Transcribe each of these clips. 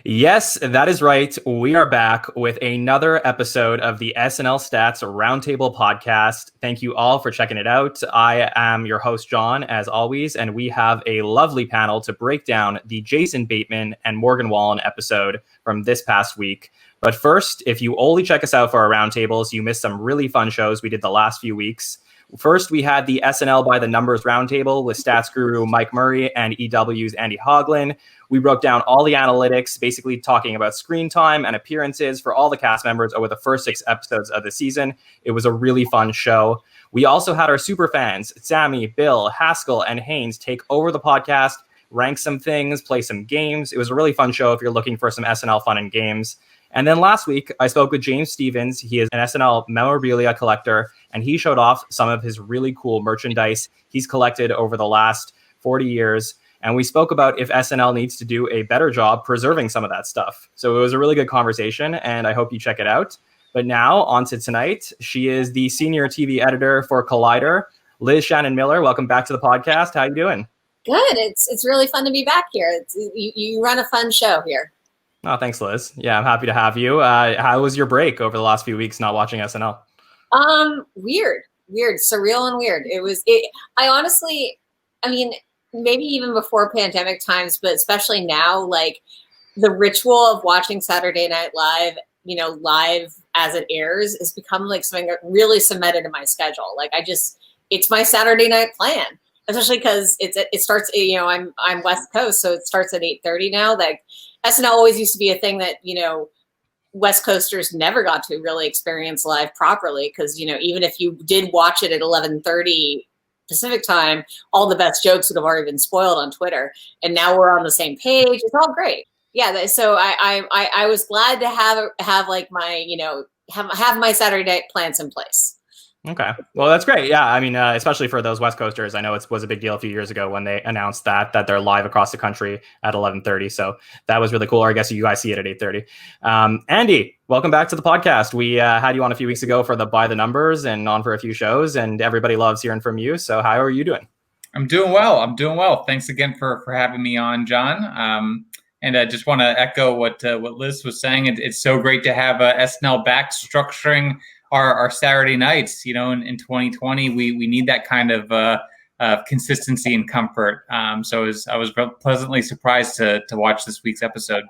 Yes, that is right. We are back with another episode of the SNL Stats Roundtable podcast. Thank you all for checking it out. I am your host, John, as always, and we have a lovely panel to break down the Jason Bateman and Morgan Wallen episode from this past week. But first, if you only check us out for our roundtables, you missed some really fun shows we did the last few weeks. First, we had the SNL by the Numbers Roundtable with stats guru Mike Murray and EW's Andy Hoglund. We broke down all the analytics, basically talking about screen time and appearances for all the cast members over the first 6 episodes of the season. It was a really fun show. We also had our superfans, Sammy, Bill, Haskell, and Haynes, take over the podcast, rank some things, play some games. It was a really fun show if you're looking for some SNL fun and games. And then last week, I spoke with James Stevens. He is an SNL memorabilia collector, and he showed off some of his really cool merchandise he's collected over the last 40 years. And we spoke about if SNL needs to do a better job preserving some of that stuff. So it was a really good conversation, and I hope you check it out. But now, on to tonight. She is the senior TV editor for Collider, Liz Shannon Miller. Welcome back to the podcast. How you doing? Good. It's really fun to be back here. You run a fun show here. Oh, thanks, Liz. Yeah, I'm happy to have you. How was your break over the last few weeks not watching SNL? Weird, surreal and weird. I mean, maybe even before pandemic times, but especially now, like the ritual of watching Saturday Night Live, live as it airs has become like something that really cemented in my schedule. Like it's my Saturday night plan. Especially because it starts, I'm West Coast, so it starts at 8:30 now. Like SNL always used to be a thing that, West Coasters never got to really experience live properly. Because, even if you did watch it at 11:30 Pacific time, all the best jokes would have already been spoiled on Twitter. And now we're on the same page. It's all great. Yeah. So I was glad to have like my, have my Saturday night plans in place. Okay. Well, that's great. Yeah. I mean, especially for those West Coasters, I know it was a big deal a few years ago when they announced that they're live across the country at 11:30. So that was really cool. Or I guess you guys see it at 8:30. Andy, welcome back to the podcast. We had you on a few weeks ago for the By the Numbers and on for a few shows, and everybody loves hearing from you. So how are you doing? I'm doing well. Thanks again for having me on, John. And I just want to echo what Liz was saying. It's so great to have SNL back structuring our Saturday nights. In 2020, we need that kind of consistency and comfort. So I was pleasantly surprised to watch this week's episode.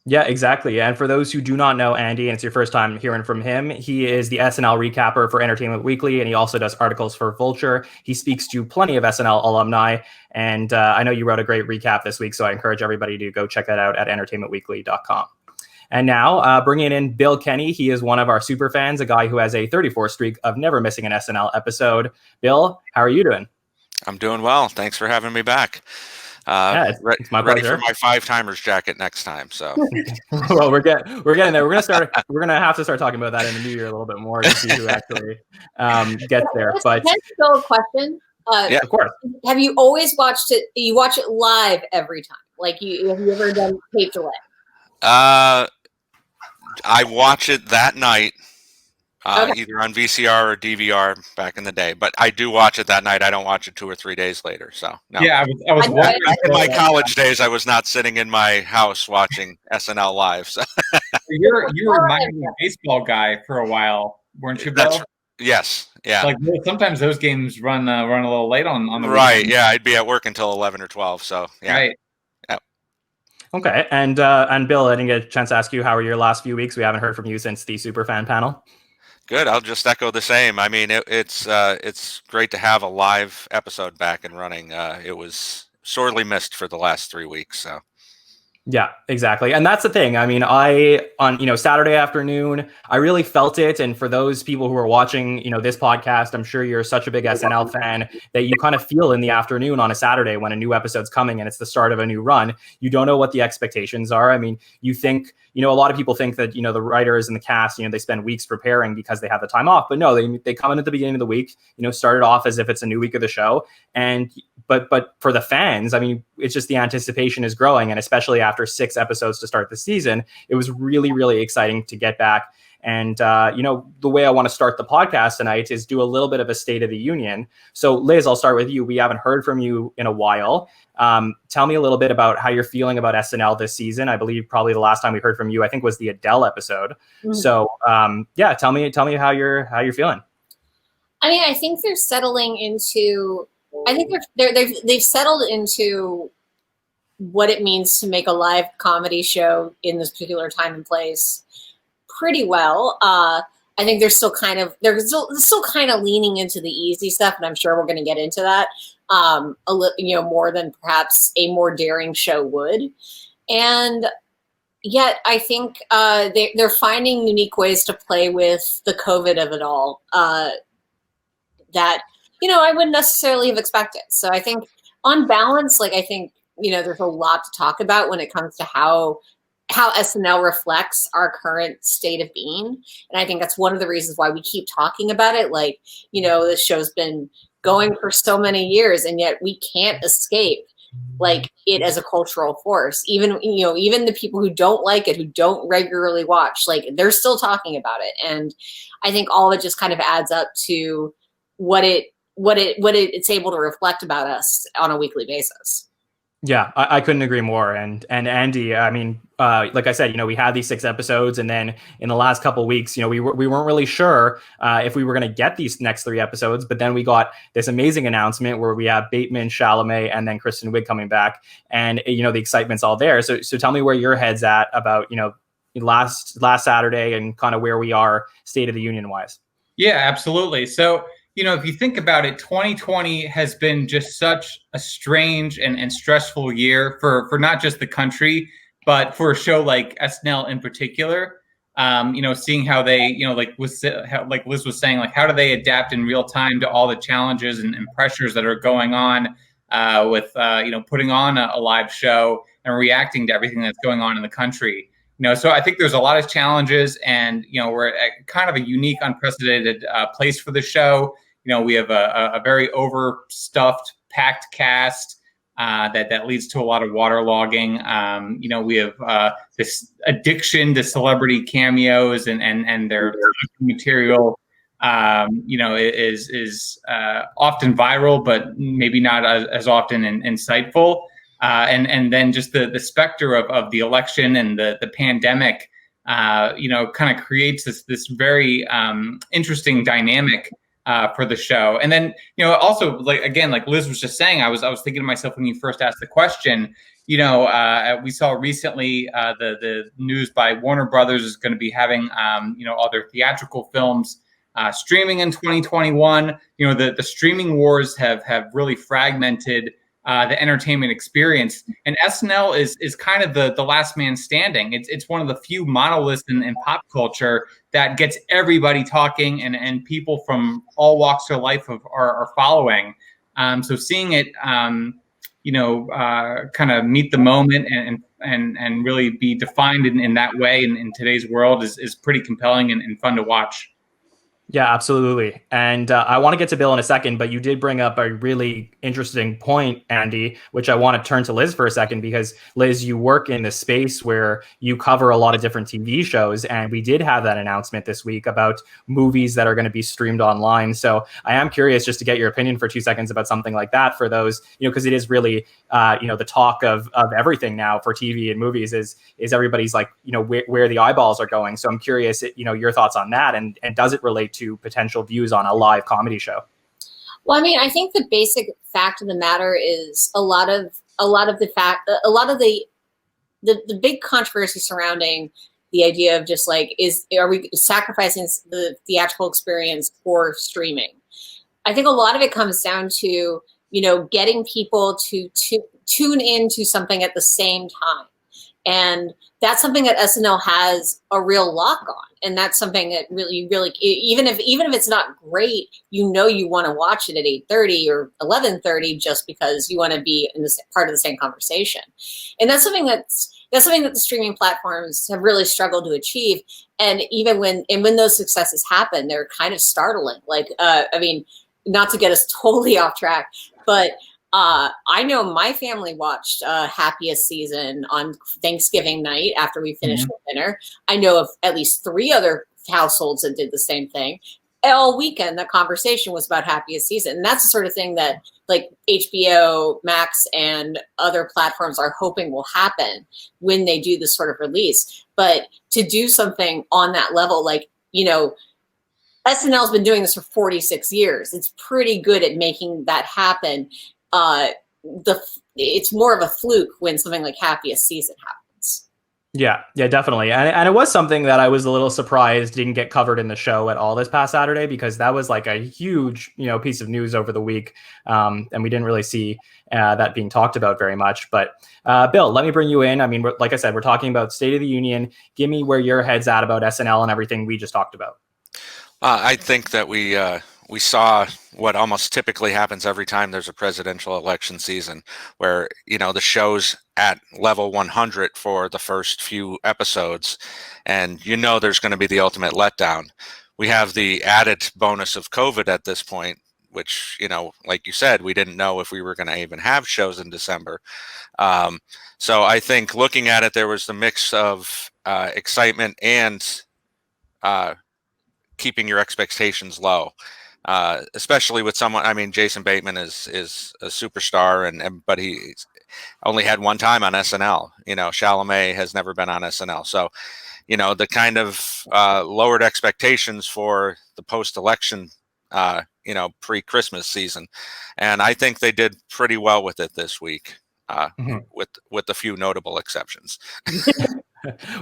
Yeah, exactly. And for those who do not know Andy, and it's your first time hearing from him, he is the SNL recapper for Entertainment Weekly, and he also does articles for Vulture. He speaks to plenty of SNL alumni, and I know you wrote a great recap this week, so I encourage everybody to go check that out at entertainmentweekly.com. And now, bringing in Bill Kenney. He is one of our super fans, a guy who has a 34 streak of never missing an SNL episode. Bill, how are you doing? I'm doing well. Thanks for having me back. It's my ready pleasure. for my 5-timers jacket next time. So, well, we're getting there. We're gonna have to start talking about that in the new year a little bit more to see who actually gets there. But still a question. Yeah, of course. Have you always watched it? You watch it live every time? Like have you ever done tape delay? I watch it that night, Okay. either on VCR or DVR back in the day. But I do watch it that night. I don't watch it 2 or 3 days later. So no. Yeah, I was wondering. Back in my college days, I was not sitting in my house watching SNL live. So you were a minor league baseball guy for a while, weren't you, Bill? Yes, yeah. Like sometimes those games run a little late on the right. weekend. Yeah, I'd be at work until 11 or 12. So yeah. Right. Okay, and Bill, I didn't get a chance to ask you how were your last few weeks. We haven't heard from you since the Superfan panel. Good. I'll just echo the same. I mean, it's great to have a live episode back and running. It was sorely missed for the last 3 weeks. So. Yeah, exactly. And that's the thing. I mean, on Saturday afternoon, I really felt it. And for those people who are watching, this podcast, I'm sure you're such a big SNL fan that you kind of feel in the afternoon on a Saturday when a new episode's coming and it's the start of a new run. You don't know what the expectations are. I mean, you think, a lot of people think that, the writers and the cast, they spend weeks preparing because they have the time off. But no, they come in at the beginning of the week, start it off as if it's a new week of the show. And but for the fans, I mean, it's just the anticipation is growing. And especially after 6 episodes to start the season, it was really, really exciting to get back And, the way I want to start the podcast tonight is do a little bit of a State of the Union. So Liz, I'll start with you. We haven't heard from you in a while. Tell me a little bit about how you're feeling about SNL this season. I believe probably the last time we heard from you, I think, was the Adele episode. Mm-hmm. So tell me how you're feeling. I mean, I think they're settling into. I think they've settled into what it means to make a live comedy show in this particular time and place pretty well. I think they're still kind of leaning into the easy stuff, and I'm sure we're going to get into that more than perhaps a more daring show would. And yet, I think they're finding unique ways to play with the COVID of it all that I wouldn't necessarily have expected. So I think, on balance, there's a lot to talk about when it comes to how SNL reflects our current state of being. And I think that's one of the reasons why we keep talking about it. This show's been going for so many years, and yet we can't escape it as a cultural force. Even the people who don't like it, who don't regularly watch, they're still talking about it. And I think all of it just kind of adds up to what it's able to reflect about us on a weekly basis. Yeah, I couldn't agree more. And Andy, I mean, like I said, we had these 6 episodes, and then in the last couple of weeks, we weren't really sure if we were going to get these next 3 episodes. But then we got this amazing announcement where we have Bateman, Chalamet, and then Kristen Wiig coming back, and the excitement's all there. So tell me where your head's at about last Saturday and kind of where we are State of the Union wise. Yeah, absolutely. So, if you think about it, 2020 has been just such a strange and stressful year for not just the country, but for a show like SNL in particular. Seeing how they, like Liz was saying, how do they adapt in real time to all the challenges and pressures that are going on with putting on a live show and reacting to everything that's going on in the country. So I think there's a lot of challenges, and we're at kind of a unique, unprecedented place for the show. We have a very overstuffed, packed cast that leads to a lot of waterlogging. We have this addiction to celebrity cameos and their material. Is often viral, but maybe not as often insightful. And then just the specter of the election and the pandemic, kind of creates this very interesting dynamic for the show. And then, also like Liz was just saying, I was thinking to myself when you first asked the question, we saw recently the news by Warner Brothers is going to be having, all their theatrical films streaming in 2021. The streaming wars have really fragmented the entertainment experience, and SNL is kind of the last man standing. It's one of the few monoliths in pop culture that gets everybody talking, and people from all walks of life are following. So seeing it, kind of meet the moment and really be defined in that way in today's world is pretty compelling and fun to watch. Yeah, absolutely. And I want to get to Bill in a second, but you did bring up a really interesting point, Andy, which I want to turn to Liz for a second, because Liz, you work in the space where you cover a lot of different TV shows. And we did have that announcement this week about movies that are going to be streamed online. So I am curious just to get your opinion for 2 seconds about something like that for those, because it is really, the talk of everything now for TV and movies is everybody's like, where the eyeballs are going. So I'm curious, your thoughts on that, and does it relate to potential views on a live comedy show? Well, I mean, I think the basic fact of the matter is a lot of the big controversy surrounding the idea of just are we sacrificing the theatrical experience for streaming? I think a lot of it comes down to, getting people to tune into something at the same time. And that's something that SNL has a real lock on. And that's something that really, even if it's not great, you want to watch it at 8:30 or 11:30 just because you want to be in this part of the same conversation. And that's something that the streaming platforms have really struggled to achieve. And even when those successes happen, they're kind of startling. Not to get us totally off track, but I know my family watched Happiest Season on Thanksgiving night after we finished with dinner. I know of at least 3 other households that did the same thing. All weekend, the conversation was about happiest season. And that's the sort of thing that like HBO Max and other platforms are hoping will happen when they do this sort of release. But to do something on that level, like, SNL's been doing this for 46 years. It's pretty good at making that happen. It's more of a fluke when something like happiest season happens. Yeah, definitely. And it was something that I was a little surprised didn't get covered in the show at all this past Saturday, because that was like a huge, piece of news over the week. And we didn't really see that being talked about very much. But Bill, let me bring you in. I mean, like I said, we're talking about State of the Union. Give me where your head's at about SNL and everything we just talked about. I think that we saw what almost typically happens every time there's a presidential election season, where, the show's at level 100 for the first few episodes, and there's going to be the ultimate letdown. We have the added bonus of COVID at this point, which, like you said, we didn't know if we were going to even have shows in December. So I think looking at it, there was the mix of excitement and keeping your expectations low, especially with someone. I mean, Jason Bateman is a superstar, but he's only had one time on SNL. Chalamet has never been on SNL. So, the kind of lowered expectations for the post-election, pre-Christmas season, and I think they did pretty well with it this week, with a few notable exceptions.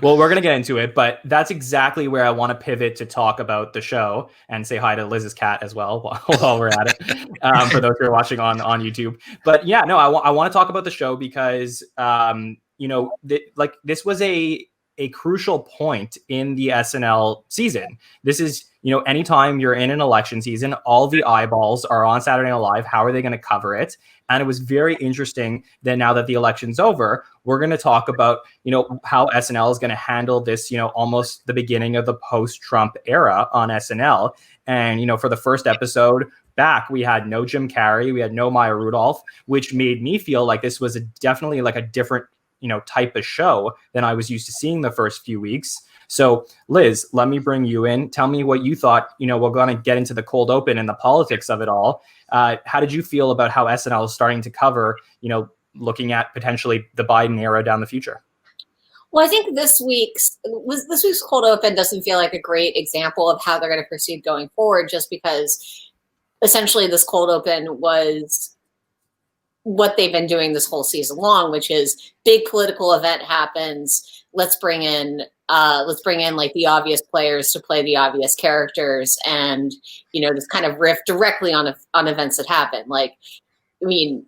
Well, we're going to get into it, but that's exactly where I want to pivot to talk about the show and say hi to Liz's cat as well while we're at it, for those who are watching on YouTube. But yeah, no, I want to talk about the show because, this was a crucial point in the SNL season. This is, anytime you're in an election season, all the eyeballs are on Saturday Night Live. How are they going to cover it? And it was very interesting that now that the election's over, we're going to talk about, how SNL is going to handle this, almost the beginning of the post-Trump era on SNL. And, for the first episode back, we had no Jim Carrey, we had no Maya Rudolph, which made me feel like this was definitely like a different, type of show than I was used to seeing the first few weeks. So Liz, let me bring you in. Tell me what you thought. We're going to get into the cold open and the politics of it all. How did you feel about how SNL is starting to cover, looking at potentially the Biden era down the future? Well, I think this week's cold open doesn't feel like a great example of how they're going to proceed going forward, just because essentially this cold open was what they've been doing this whole season long, which is big political event happens. Let's bring in like the obvious players to play the obvious characters, and just kind of riff directly on events that happen. Like, I mean,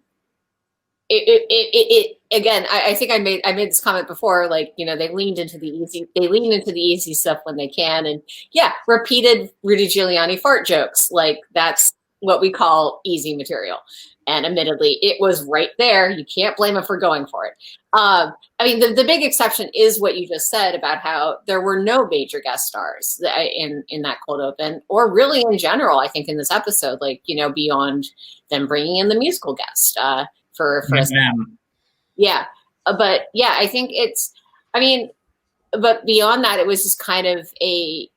it again. I think I made this comment before. Like, they leaned into the easy stuff when they can, and yeah, repeated Rudy Giuliani fart jokes. Like, that's what we call easy material. And admittedly, it was right there. You can't blame him for going for it. I mean, the big exception is what you just said about how there were no major guest stars in that cold open, or really in general. I think in this episode, like, beyond them bringing in the musical guest for yeah. But yeah, I think but beyond that, it was just kind of the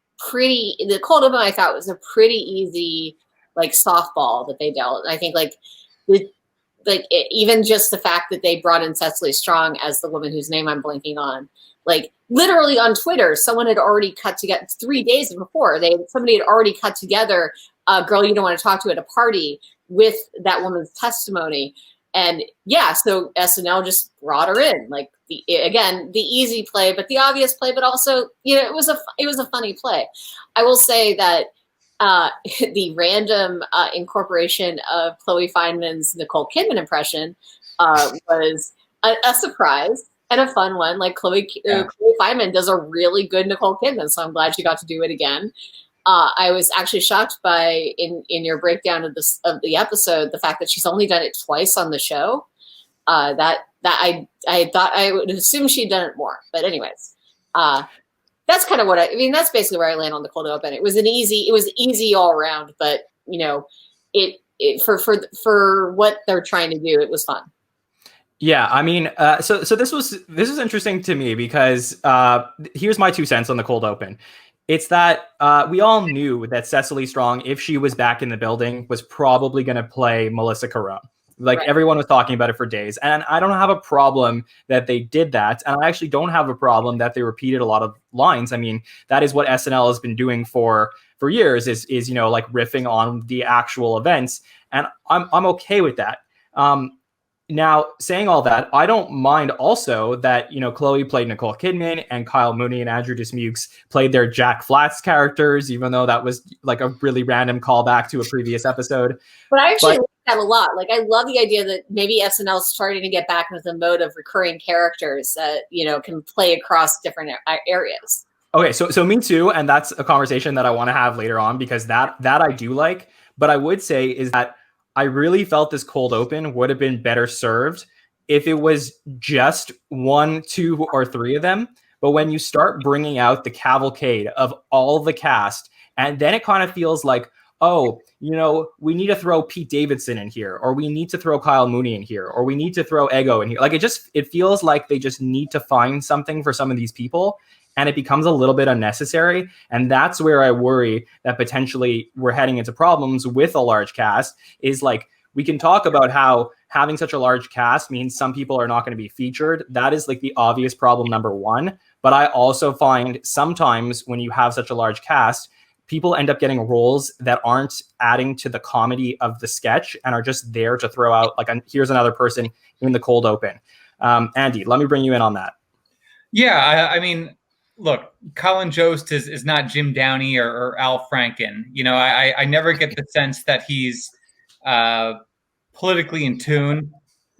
cold open I thought was a pretty easy, like, softball that they dealt. I think even just the fact that they brought in Cecily Strong as the woman whose name I'm blanking on, like, literally on Twitter, someone had already cut together 3 days before. Somebody had already cut together a girl you don't want to talk to at a party with that woman's testimony. And yeah, so SNL just brought her in, like, the easy play, but the obvious play, but also, it was a funny play. I will say that the random incorporation of Chloe Fineman's Nicole Kidman impression was a surprise and a fun one. Like, Chloe Fineman does a really good Nicole Kidman, so I'm glad she got to do it again. I was actually shocked by in your breakdown of the episode, the fact that she's only done it twice on the show. That I thought I would assume she'd done it more, but anyways. That's kind of that's basically where I land on the cold open. It was easy all around, but for what they're trying to do, it was fun. Yeah, I mean, so this was interesting to me because here's my 2 cents on the cold open. It's that we all knew that Cecily Strong, if she was back in the building, was probably going to play Melissa Carone. Like Right. everyone was talking about it for days. And I don't have a problem that they did that. And I actually don't have a problem that they repeated a lot of lines. I mean, that is what SNL has been doing for years is you know, like riffing on the actual events. And I'm okay with that. Now, saying all that, I don't mind also that, you know, Chloe played Nicole Kidman and Kyle Mooney and Andrew Dismukes played their Jack Flats characters, even though that was like a really random callback to a previous episode. But I actually like that a lot. Like, I love the idea that maybe SNL is starting to get back into the mode of recurring characters that, you know, can play across different areas. Okay, so me too, and that's a conversation that I want to have later on because that I do like. But I would say is that I really felt this cold open would have been better served if it was just 1, 2, or 3 of them. But when you start bringing out the cavalcade of all the cast, and then it kind of feels like, oh, you know, we need to throw Pete Davidson in here, or we need to throw Kyle Mooney in here, or we need to throw Ego in here. Like it feels like they just need to find something for some of these people. And it becomes a little bit unnecessary. And that's where I worry that potentially we're heading into problems with a large cast is like, we can talk about how having such a large cast means some people are not going to be featured. That is like the obvious problem number one. But I also find sometimes when you have such a large cast, people end up getting roles that aren't adding to the comedy of the sketch and are just there to throw out like, here's another person in the cold open. Andy, let me bring you in on that. Yeah, I mean, look, Colin Jost is not Jim Downey or Al Franken. You know, I never get the sense that he's politically in tune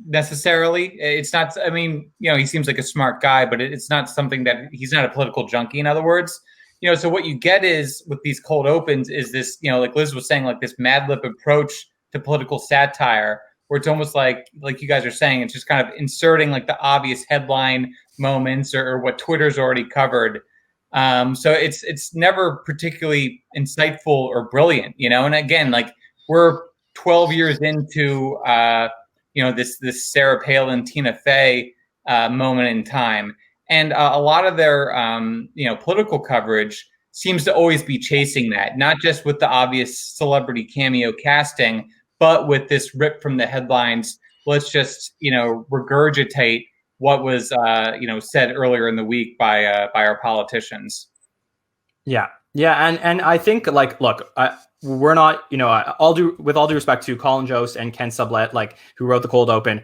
necessarily. It's not, I mean, you know, he seems like a smart guy, but it's not something that he's not a political junkie, in other words. You know, so what you get is with these cold opens is this, you know, like Liz was saying, like this Mad Lib approach to political satire, where it's almost like you guys are saying, it's just kind of inserting like the obvious headline moments or what Twitter's already covered. So it's never particularly insightful or brilliant, you know. And again, like we're 12 years into you know, this Sarah Palin, Tina Fey moment in time, and a lot of their you know, political coverage seems to always be chasing that, not just with the obvious celebrity cameo casting, but with this rip from the headlines. Let's just, you know, regurgitate what was you know, said earlier in the week by our politicians. Yeah, and I think like, look, we're not, you know, with all due respect to Colin Jost and Ken Sublette, like who wrote the cold open,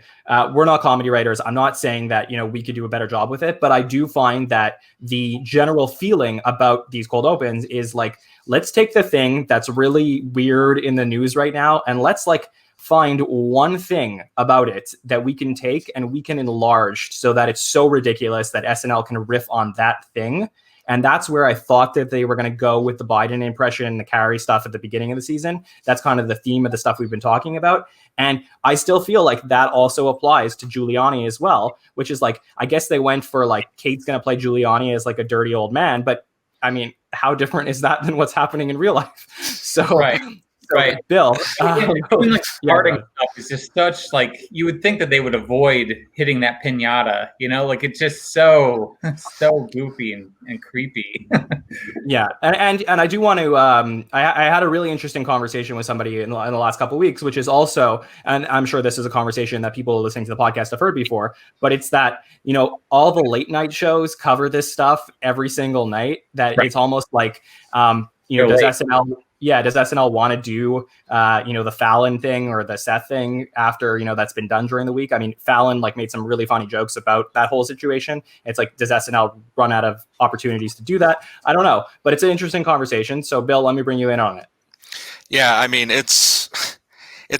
we're not comedy writers. I'm not saying that, you know, we could do a better job with it, but I do find that the general feeling about these cold opens is like, let's take the thing that's really weird in the news right now, and let's like find one thing about it that we can take and we can enlarge so that it's so ridiculous that SNL can riff on that thing. And that's where I thought that they were going to go with the Biden impression and the Carrie stuff at the beginning of the season. That's kind of the theme of the stuff we've been talking about. And I still feel like that also applies to Giuliani as well, which is like, I guess they went for like, Kate's going to play Giuliani as like a dirty old man. But I mean, how different is that than what's happening in real life? So, right. Right, Bill. Doing like starting stuff is just such like, you would think that they would avoid hitting that pinata, you know, like it's just so goofy and creepy. Yeah, and I do want to. I had a really interesting conversation with somebody in the last couple of weeks, which is also, and I'm sure this is a conversation that people listening to the podcast have heard before, but it's that, you know, all the late night shows cover this stuff every single night. That It's almost like, you know, does SNL? Yeah, does SNL want to do, you know, the Fallon thing or the Seth thing after, you know, that's been done during the week? I mean, Fallon like made some really funny jokes about that whole situation. It's like, does SNL run out of opportunities to do that? I don't know, but it's an interesting conversation. So, Bill, let me bring you in on it. Yeah, I mean, it's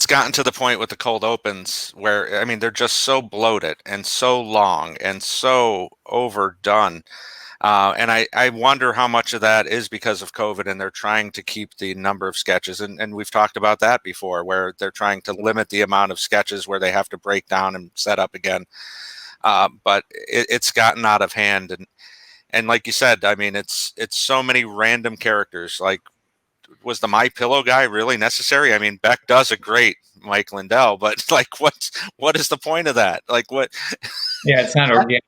gotten to the point with the cold opens where, I mean, they're just so bloated and so long and so overdone. And I wonder how much of that is because of COVID and they're trying to keep the number of sketches. And we've talked about that before, where they're trying to limit the amount of sketches where they have to break down and set up again. But it's gotten out of hand. And like you said, I mean, it's so many random characters. Like, was the My Pillow guy really necessary? I mean, Beck does a great Mike Lindell, but like, what is the point of that? Like, what? Yeah, it's not organic.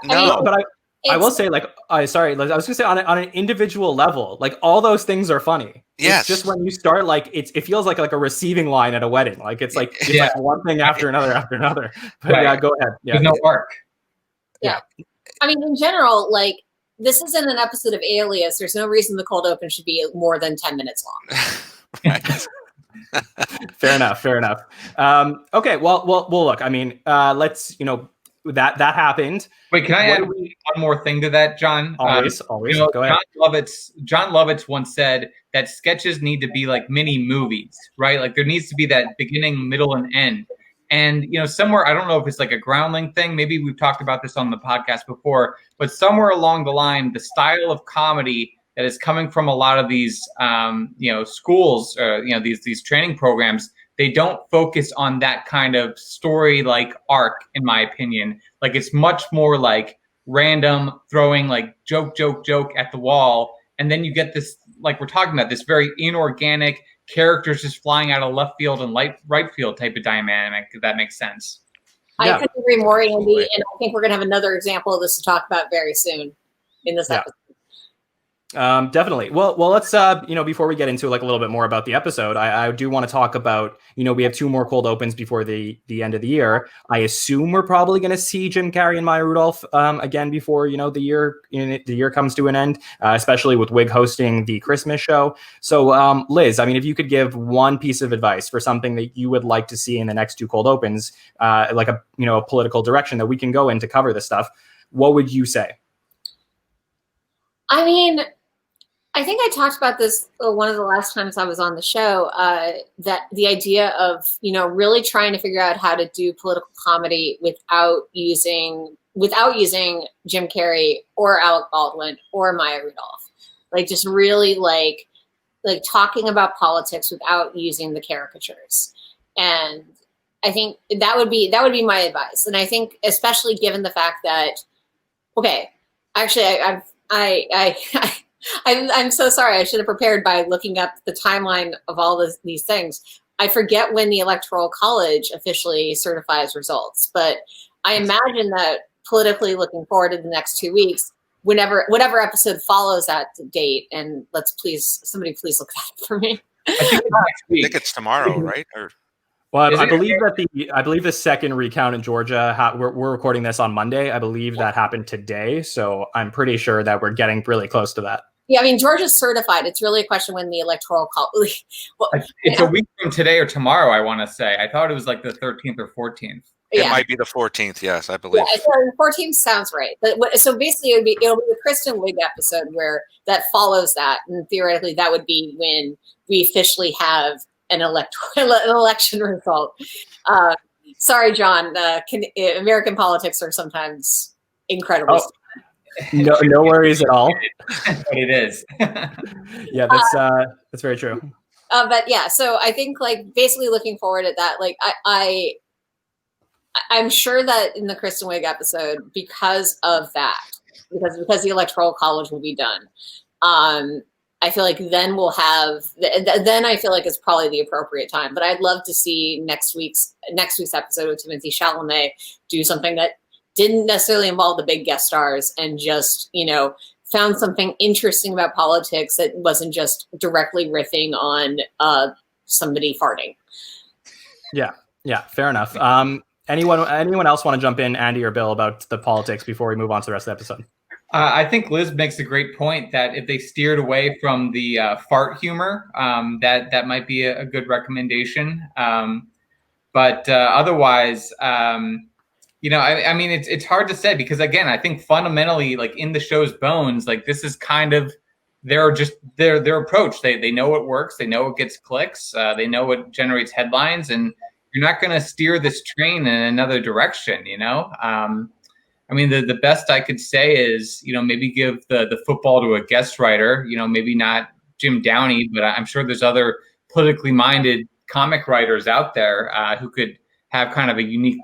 No, but I will say, like, sorry, I was gonna say on an individual level, like all those things are funny. Yes. It's just when you start, like, it feels like a receiving line at a wedding. Like it's like one thing after another after another. But Right. yeah, go ahead. Yeah. There's no arc. Yeah. I mean, in general, like, this isn't an episode of Alias. There's no reason the cold open should be more than 10 minutes long. Fair enough. Okay. Well, look, I mean, let's, that happened. Wait, can I add one more thing to that, John? Always. Go ahead. John Lovitz once said that sketches need to be like mini movies, right? Like there needs to be that beginning, middle, and end. And, somewhere, I don't know if it's like a groundling thing. Maybe we've talked about this on the podcast before, but somewhere along the line, the style of comedy that is coming from a lot of these, schools, these training programs, they don't focus on that kind of story-like arc, in my opinion. Like it's much more like random throwing like joke at the wall. And then you get this, like we're talking about, this very inorganic characters just flying out of left field and right field type of dynamic, if that makes sense. I couldn't agree more, Andy, and I think we're going to have another example of this to talk about very soon in this episode. Definitely. Well, let's, before we get into like a little bit more about the episode, I do want to talk about, we have 2 more cold opens before the end of the year. I assume we're probably going to see Jim Carrey and Maya Rudolph again before, the year comes to an end, especially with Wig hosting the Christmas show. So, Liz, I mean, if you could give one piece of advice for something that you would like to see in the next 2 cold opens, like a political direction that we can go in to cover this stuff, what would you say? I mean, I think I talked about this one of the last times I was on the show, that the idea of, really trying to figure out how to do political comedy without using Jim Carrey or Alec Baldwin or Maya Rudolph. Like just really like talking about politics without using the caricatures. And I think that would be my advice. And I think especially given the fact that, okay, actually I'm so sorry. I should have prepared by looking up the timeline of all these things. I forget when the Electoral College officially certifies results, but I imagine that politically looking forward to the next 2 weeks, whatever episode follows that date, and somebody please look that up for me. I think it's tomorrow, right? Well, I believe the second recount in Georgia, we're recording this on Monday. I believe that happened today. So I'm pretty sure that we're getting really close to that. Yeah, I mean, Georgia's certified. It's really a question when the Electoral College. It's a week from today or tomorrow, I want to say. I thought it was like the 13th or 14th. It might be the 14th, yes, I believe. Yeah, the 14th sounds right. But so basically, it'll be the Kristen Wiig episode where that follows that, and theoretically, that would be when we officially have an election result. Sorry, John. American politics are sometimes incredibly. No worries at all. But it is. Yeah, that's very true. But yeah, so I think like basically looking forward at that, like I'm sure that in the Kristen Wiig episode, because of that, because the Electoral College will be done, I feel like then we'll have. Then I feel like it's probably the appropriate time. But I'd love to see next week's episode with Timothée Chalamet do something that didn't necessarily involve the big guest stars and just found something interesting about politics that wasn't just directly riffing on somebody farting. Yeah, fair enough. Anyone else want to jump in, Andy or Bill, about the politics before we move on to the rest of the episode? I think Liz makes a great point that if they steered away from the fart humor, that might be a good recommendation. But otherwise, I mean, it's hard to say because, again, I think fundamentally, like in the show's bones, like this is kind of their approach. They know what works. They know what gets clicks. They know what generates headlines. And you're not going to steer this train in another direction, I mean, the best I could say is, maybe give the football to a guest writer, maybe not Jim Downey, but I'm sure there's other politically minded comic writers out there who could have kind of a unique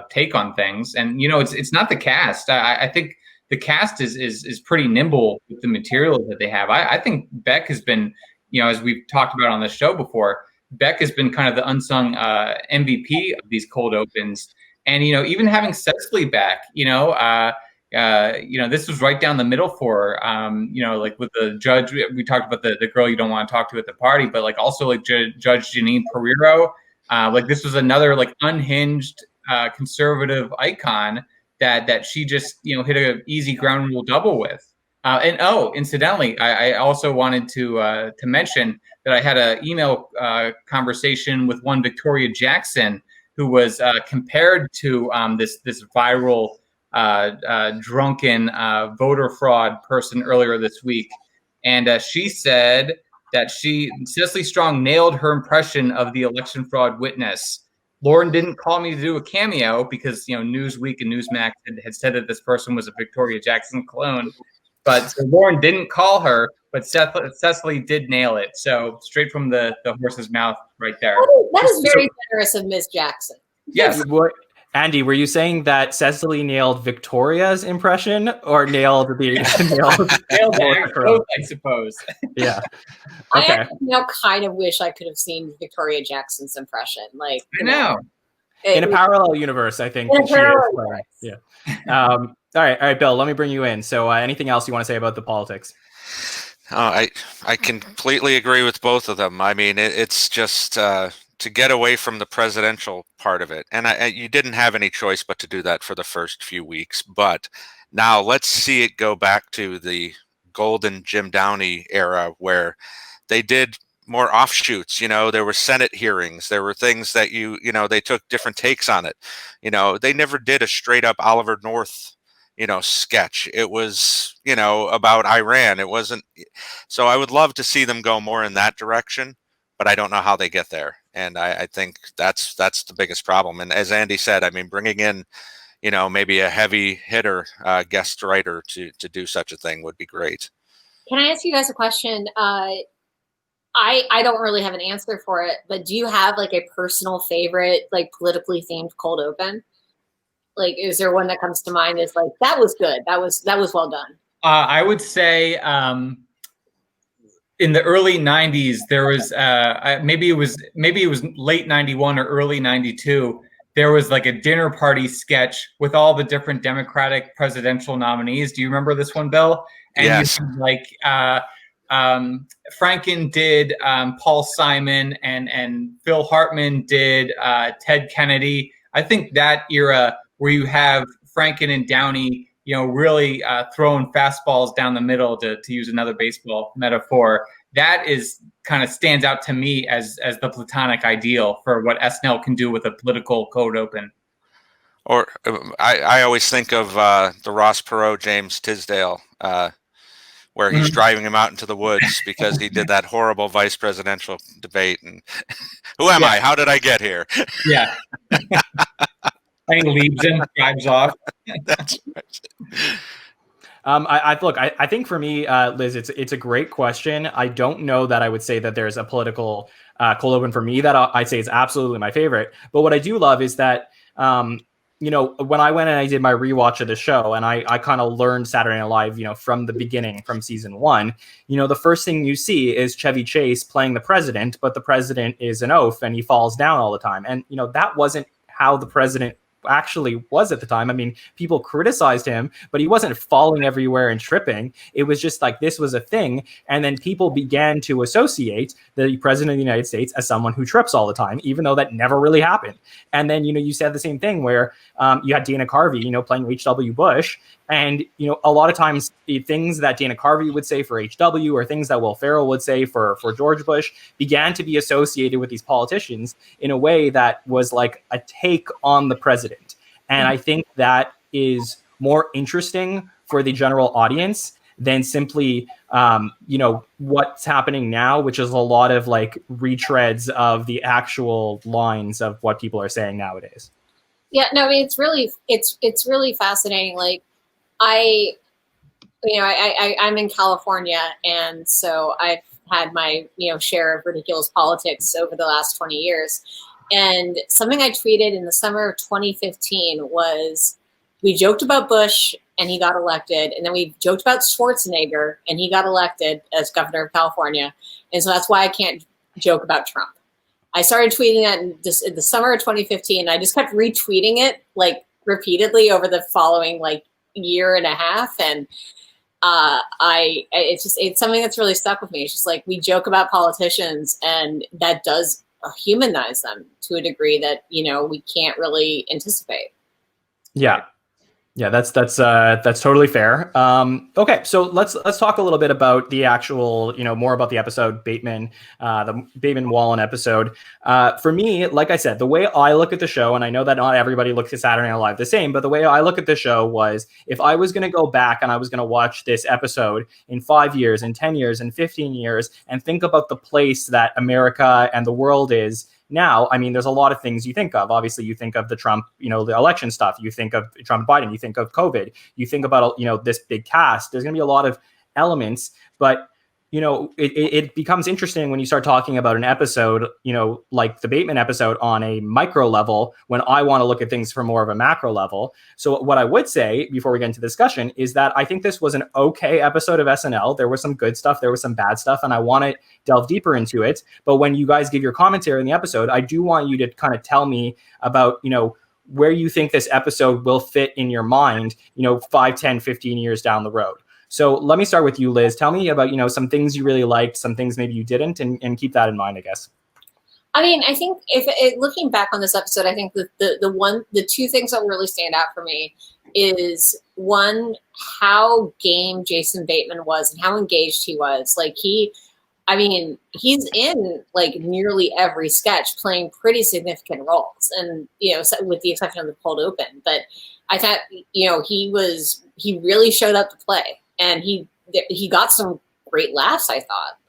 take on things. And, it's not the cast. I think the cast is pretty nimble with the material that they have. I think Beck has been, as we've talked about on the show before, Beck has been kind of the unsung MVP of these cold opens. And, even having Cecily back, this was right down the middle for her. Like with the judge, we talked about the girl you don't want to talk to at the party, but like also like Judge Janine Pereiro. Like this was another like unhinged conservative icon that she just hit a easy ground rule double with. Incidentally, I also wanted to mention that I had an email conversation with one Victoria Jackson, who was compared to this viral drunken voter fraud person earlier this week, and she said that Cecily Strong nailed her impression of the election fraud witness. Lauren didn't call me to do a cameo because Newsweek and Newsmax had said that this person was a Victoria Jackson clone. But so Lauren didn't call her, but Cecily did nail it. So straight from the horse's mouth right there. That is very generous of Ms. Jackson. Yes. Andy, were you saying that Cecily nailed Victoria's impression or nailed the nailed I suppose. Yeah. Okay. I now kind of wish I could have seen Victoria Jackson's impression. Like I know. In a parallel universe, I think. Yeah. All right, Bill. Let me bring you in. So, anything else you want to say about the politics? I completely agree with both of them. I mean, it's just to get away from the presidential part of it, and you didn't have any choice but to do that for the first few weeks. But now let's see it go back to the golden Jim Downey era, where they did more offshoots. There were Senate hearings. There were things that they took different takes on it. They never did a straight up Oliver North sketch. It was, about Iran. It wasn't. So I would love to see them go more in that direction, but I don't know how they get there. And I think that's the biggest problem. And as Andy said, I mean, bringing in, maybe a heavy hitter guest writer to do such a thing would be great. Can I ask you guys a question? I don't really have an answer for it, but do you have like a personal favorite, like politically themed cold open? Like, is there one that comes to mind as like, that was good. That was well done. I would say in the early 90s, there was maybe it was late 91 or early 92. There was like a dinner party sketch with all the different Democratic presidential nominees. Do you remember this one, Bill? And yes. Franken did Paul Simon, and Phil Hartman did Ted Kennedy. I think that era where you have Franken and Downey, really throwing fastballs down the middle, to use another baseball metaphor, that is kind of stands out to me as the platonic ideal for what SNL can do with a political cold open. Or I always think of the Ross Perot, James Tisdale, where he's driving him out into the woods because he did that horrible vice presidential debate. And who am I? How did I get here? Yeah. And leaves him, drives off. That's right. I think for me, Liz, it's a great question. I don't know that I would say that there's a political cold open for me that I'd say is absolutely my favorite. But what I do love is that, when I went and I did my rewatch of the show, and I kind of learned Saturday Night Live, from the beginning, from season one, the first thing you see is Chevy Chase playing the president, but the president is an oaf and he falls down all the time. And, that wasn't how the president actually was at the time. I mean, people criticized him, but he wasn't falling everywhere and tripping. It was just like, this was a thing. And then people began to associate the president of the United States as someone who trips all the time, even though that never really happened. And then, you said the same thing where you had Dana Carvey, playing H.W. Bush. And, a lot of times the things that Dana Carvey would say for H.W. or things that Will Ferrell would say for George Bush began to be associated with these politicians in a way that was like a take on the president. And I think that is more interesting for the general audience than simply, what's happening now, which is a lot of like retreads of the actual lines of what people are saying nowadays. Yeah, no, I mean, it's really fascinating. Like, I'm in California, and so I've had my, share of ridiculous politics over the last 20 years. And something I tweeted in the summer of 2015 was, we joked about Bush and he got elected. And then we joked about Schwarzenegger and he got elected as governor of California. And so that's why I can't joke about Trump. I started tweeting that in the summer of 2015. I just kept retweeting it like repeatedly over the following year and a half, and it's something that's really stuck with me. It's just like, we joke about politicians, and that does humanize them to a degree that, we can't really anticipate. Yeah. Yeah, that's totally fair. Okay, so let's talk a little bit about the actual, more about the episode, Bateman, the Bateman Wallen episode. For me, like I said, the way I look at the show, and I know that not everybody looks at Saturday Night Live the same, but the way I look at the show was, if I was going to go back and I was going to watch this episode in 5 years, in 10 years, in 15 years, and think about the place that America and the world is now, I mean, there's a lot of things you think of. Obviously, you think of the Trump, the election stuff. You think of Trump and Biden. You think of COVID. You think about, this big cast. There's going to be a lot of elements, but it becomes interesting when you start talking about an episode, like the Bateman episode, on a micro level, when I want to look at things from more of a macro level. So what I would say before we get into discussion is that I think this was an okay episode of SNL. There was some good stuff, there was some bad stuff, and I want to delve deeper into it. But when you guys give your commentary in the episode, I do want you to kind of tell me about, where you think this episode will fit in your mind, 5, 10, 15 years down the road. So let me start with you, Liz. Tell me about, some things you really liked, some things maybe you didn't, and keep that in mind, I guess. I mean, I think looking back on this episode, I think that the two things that really stand out for me is, one, how game Jason Bateman was and how engaged he was. Like, he's in like nearly every sketch, playing pretty significant roles, and with the exception of the cold open. But I thought he really showed up to play, and he got some great laughs. I thought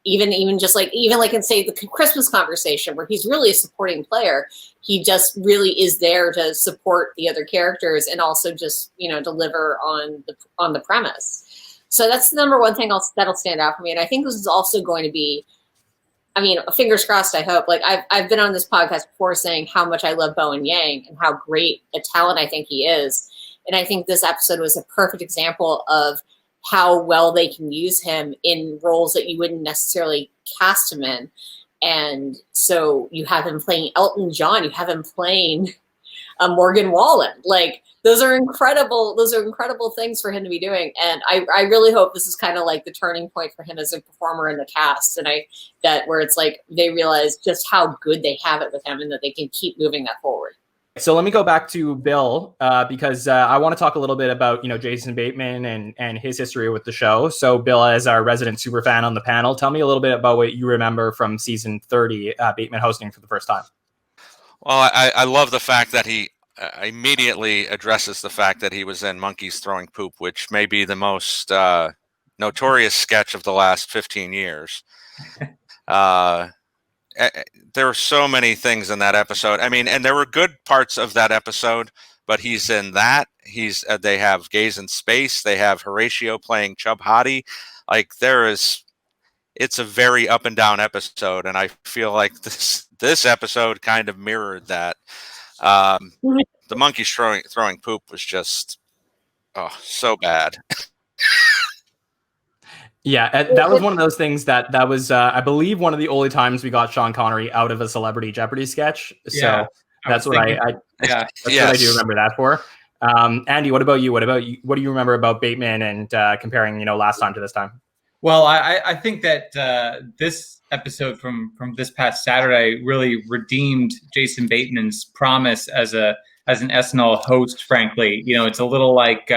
even just like in, say, the Christmas Conversation, where he's really a supporting player, he just really is there to support the other characters and also just deliver on the premise. So that's the number one thing that'll stand out for me. And I think this is also going to be, fingers crossed, I hope. Like, I've been on this podcast before saying how much I love Bowen Yang and how great a talent I think he is. And I think this episode was a perfect example of how well they can use him in roles that you wouldn't necessarily cast him in. And so you have him playing Elton John, you have him playing Morgan Wallen. Like, those are incredible things for him to be doing. And I really hope this is kind of like the turning point for him as a performer in the cast. And where it's like they realize just how good they have it with him and that they can keep moving that forward. So let me go back to Bill, because I want to talk a little bit about, Jason Bateman and his history with the show. So Bill, as our resident super fan on the panel, tell me a little bit about what you remember from season 30, Bateman hosting for the first time. Well, I love the fact that he immediately addresses the fact that he was in Monkeys Throwing Poop, which may be the most notorious sketch of the last 15 years. There were so many things in that episode. And there were good parts of that episode, but he's in that. They have Gays in Space. They have Horatio playing Chub Hottie. Like, it's a very up and down episode, and I feel like this episode kind of mirrored that. The Monkeys throwing poop was just so bad. Yeah, that was one of those things that was, I believe, one of the only times we got Sean Connery out of a Celebrity Jeopardy sketch. So that's what what I do remember that for. Andy, what about you? What do you remember about Bateman and comparing, last time to this time? Well, I think that this episode from this past Saturday really redeemed Jason Bateman's promise as an SNL host. Frankly, it's a little like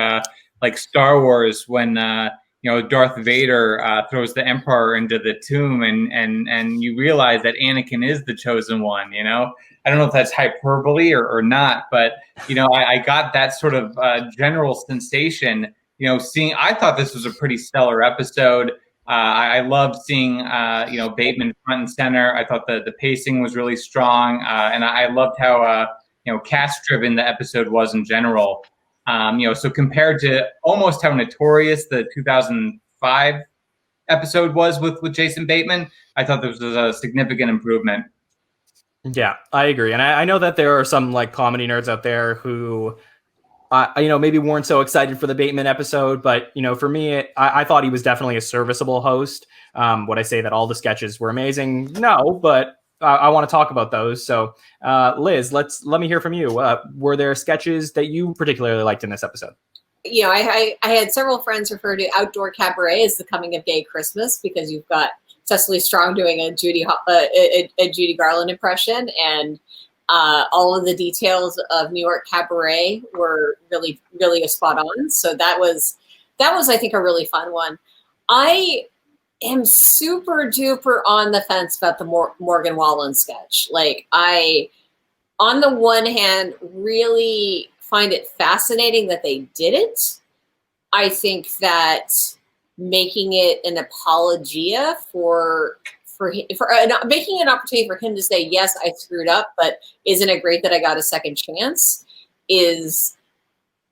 Star Wars when Darth Vader throws the Emperor into the tomb, and you realize that Anakin is the chosen one. I don't know if that's hyperbole or not, but I got that sort of general sensation. I thought this was a pretty stellar episode. I loved seeing, Bateman front and center. I thought the pacing was really strong. And I loved how, cast driven the episode was in general. So compared to almost how notorious the 2005 episode was with Jason Bateman, I thought this was a significant improvement. Yeah, I agree. And I know that there are some like comedy nerds out there who, maybe weren't so excited for the Bateman episode, but, for me, I thought he was definitely a serviceable host. Would I say that all the sketches were amazing? No, but I want to talk about those. So, Liz, let me hear from you. Were there sketches that you particularly liked in this episode? I had several friends refer to outdoor cabaret as the coming of gay Christmas, because you've got Cecily Strong doing a Judy Garland impression, and all of the details of New York cabaret were really, really spot on. So that was, I think, a really fun one. I am super duper on the fence about the Morgan Wallen sketch. Like, I, on the one hand, really find it fascinating that they did it. I think that making it an apologia for making an opportunity for him to say, yes, I screwed up, but isn't it great that I got a second chance, is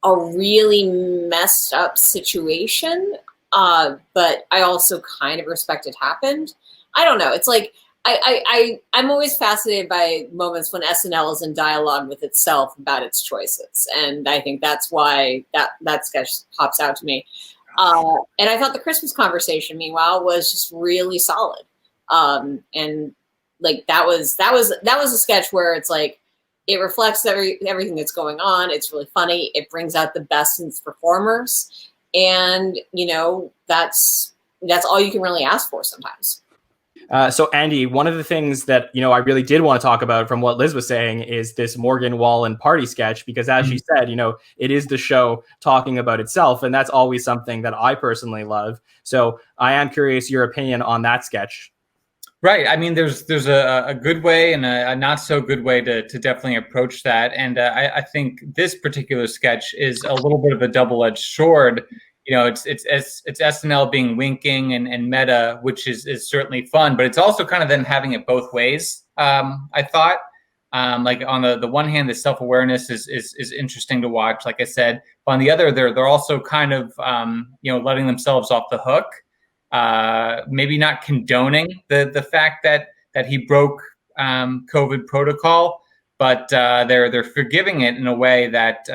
a really messed up situation. But I also kind of respect it happened. I don't know. It's like, I'm always fascinated by moments when SNL is in dialogue with itself about its choices. And I think that's why that sketch pops out to me. And I thought the Christmas conversation, meanwhile, was just really solid. And like, that was a sketch where it's like, it reflects everything that's going on. It's really funny. It brings out the best in its performers. And, that's all you can really ask for sometimes. So Andy, one of the things that, I really did want to talk about from what Liz was saying is this Morgan Wallen party sketch, because as she said, it is the show talking about itself. And that's always something that I personally love. So I am curious your opinion on that sketch. Right. I mean, there's a good way and a not so good way to definitely approach that. And I think this particular sketch is a little bit of a double-edged sword. It's SNL being winking and meta, which is certainly fun, but it's also kind of them having it both ways. I thought, like on the one hand, the self-awareness is interesting to watch, like I said. But on the other, they're also kind of letting themselves off the hook. Maybe not condoning the fact that he broke COVID protocol, but they're forgiving it in a way that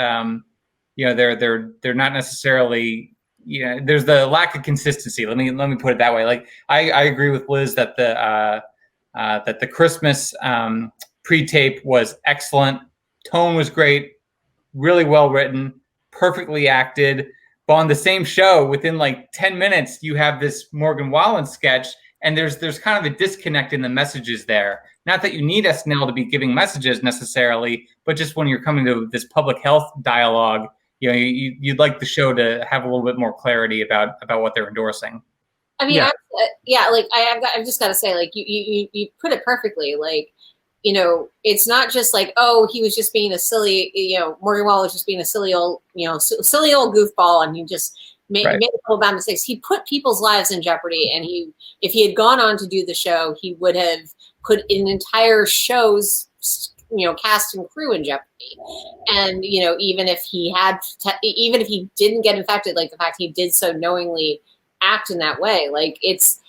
they're not necessarily. There's the lack of consistency. Let me put it that way. Like I agree with Liz that the Christmas pre-tape was excellent. Tone was great, really well written, perfectly acted. But on the same show, within like 10 minutes, you have this Morgan Wallen sketch, and there's kind of a disconnect in the messages there. Not that you need SNL to be giving messages necessarily, but just when you're coming to this public health dialogue, you'd like the show to have a little bit more clarity about what they're endorsing. I mean, like I've just got to say, like you put it perfectly. Like, it's not just like, oh, he was just being a silly, Morgan Wallen was just being a silly old goofball, and he just made a couple bad mistakes. He put people's lives in jeopardy, and if he had gone on to do the show, he would have put an entire show's cast and crew in jeopardy. And even if he didn't get infected, like the fact he did so knowingly act in that way, like it's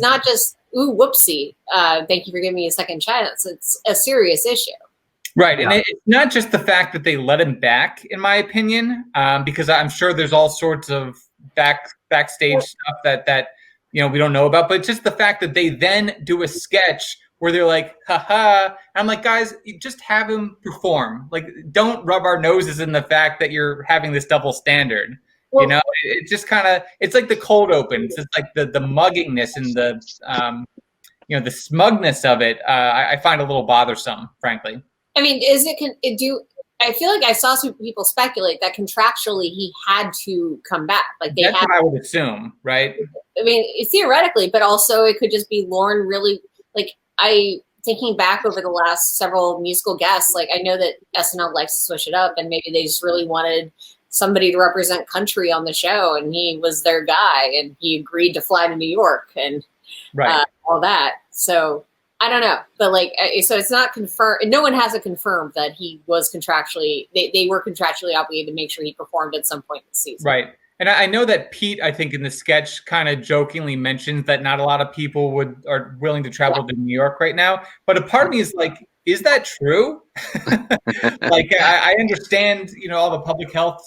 not just, ooh, whoopsie, thank you for giving me a second chance. It's a serious issue. Right. And it's not just the fact that they let him back, in my opinion, because I'm sure there's all sorts of backstage stuff that we don't know about, but just the fact that they then do a sketch where they're like, haha. And I'm like, guys, just have him perform. Like, don't rub our noses in the fact that you're having this double standard. Well, it just kind of, it's like the cold open. It's just like the muggingness and the, the smugness of it. I find a little bothersome, frankly. I mean, I feel like I saw some people speculate that contractually he had to come back. Like that's what I would assume, right? I mean, theoretically, but also it could just be Lorne really, like, thinking back over the last several musical guests, like I know that SNL likes to switch it up, and maybe they just really wanted somebody to represent country on the show, and he was their guy, and he agreed to fly to New York and all that. So I don't know, but so it's not confirmed. No one has it confirmed that he was contractually. They were contractually obligated to make sure he performed at some point in the season. Right. And I know that Pete, I think in the sketch, kind of jokingly mentions that not a lot of people are willing to travel to New York right now. But a part of me is like, is that true? Like, I understand, all the public health,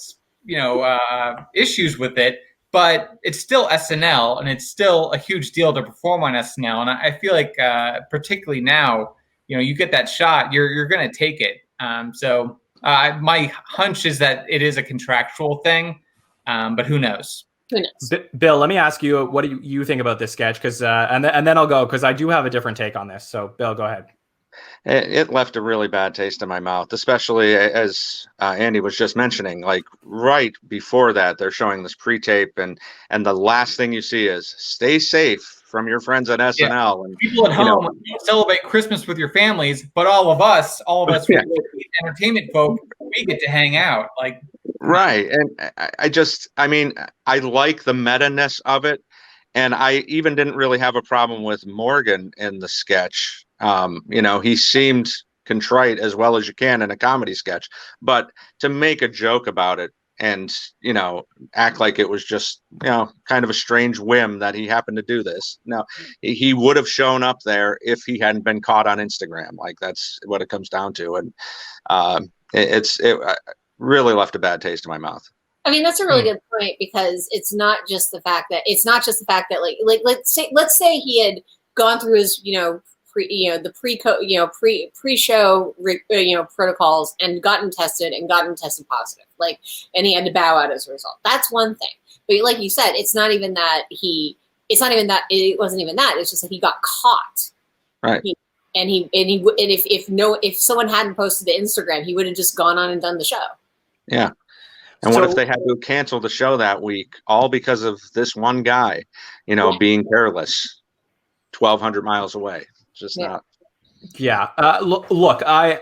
issues with it, but it's still SNL, and it's still a huge deal to perform on SNL. And I feel like, particularly now, you get that shot, you're going to take it. So my hunch is that it is a contractual thing. But who knows? Who knows? Bill, let me ask you, what do you think about this sketch? Because and then I'll go, because I do have a different take on this. So, Bill, go ahead. It left a really bad taste in my mouth, especially as Andy was just mentioning. Like right before that, they're showing this pre-tape, and the last thing you see is "Stay safe" from your friends at SNL. And people at home celebrate Christmas with your families, but all of us Yeah. entertainment folk, we get to hang out. Like, right. And I like the meta-ness of it, and I even didn't really have a problem with Morgan in the sketch. He seemed contrite as well as you can in a comedy sketch, but to make a joke about it and, act like it was just, kind of a strange whim that he happened to do this. No, he would have shown up there if he hadn't been caught on Instagram. Like, that's what it comes down to. And it really left a bad taste in my mouth. I mean, that's a really good point, because it's not just the fact that like let's say he had gone through his, pre-show protocols and gotten tested positive, like, and he had to bow out as a result. That's one thing. But like you said, it wasn't even that. It's just that he got caught. Right. If someone hadn't posted to Instagram, he would have just gone on and done the show. Yeah. And what if they had to cancel the show that week, all because of this one guy, being careless, 1,200 miles away? Just not. Yeah. Look, I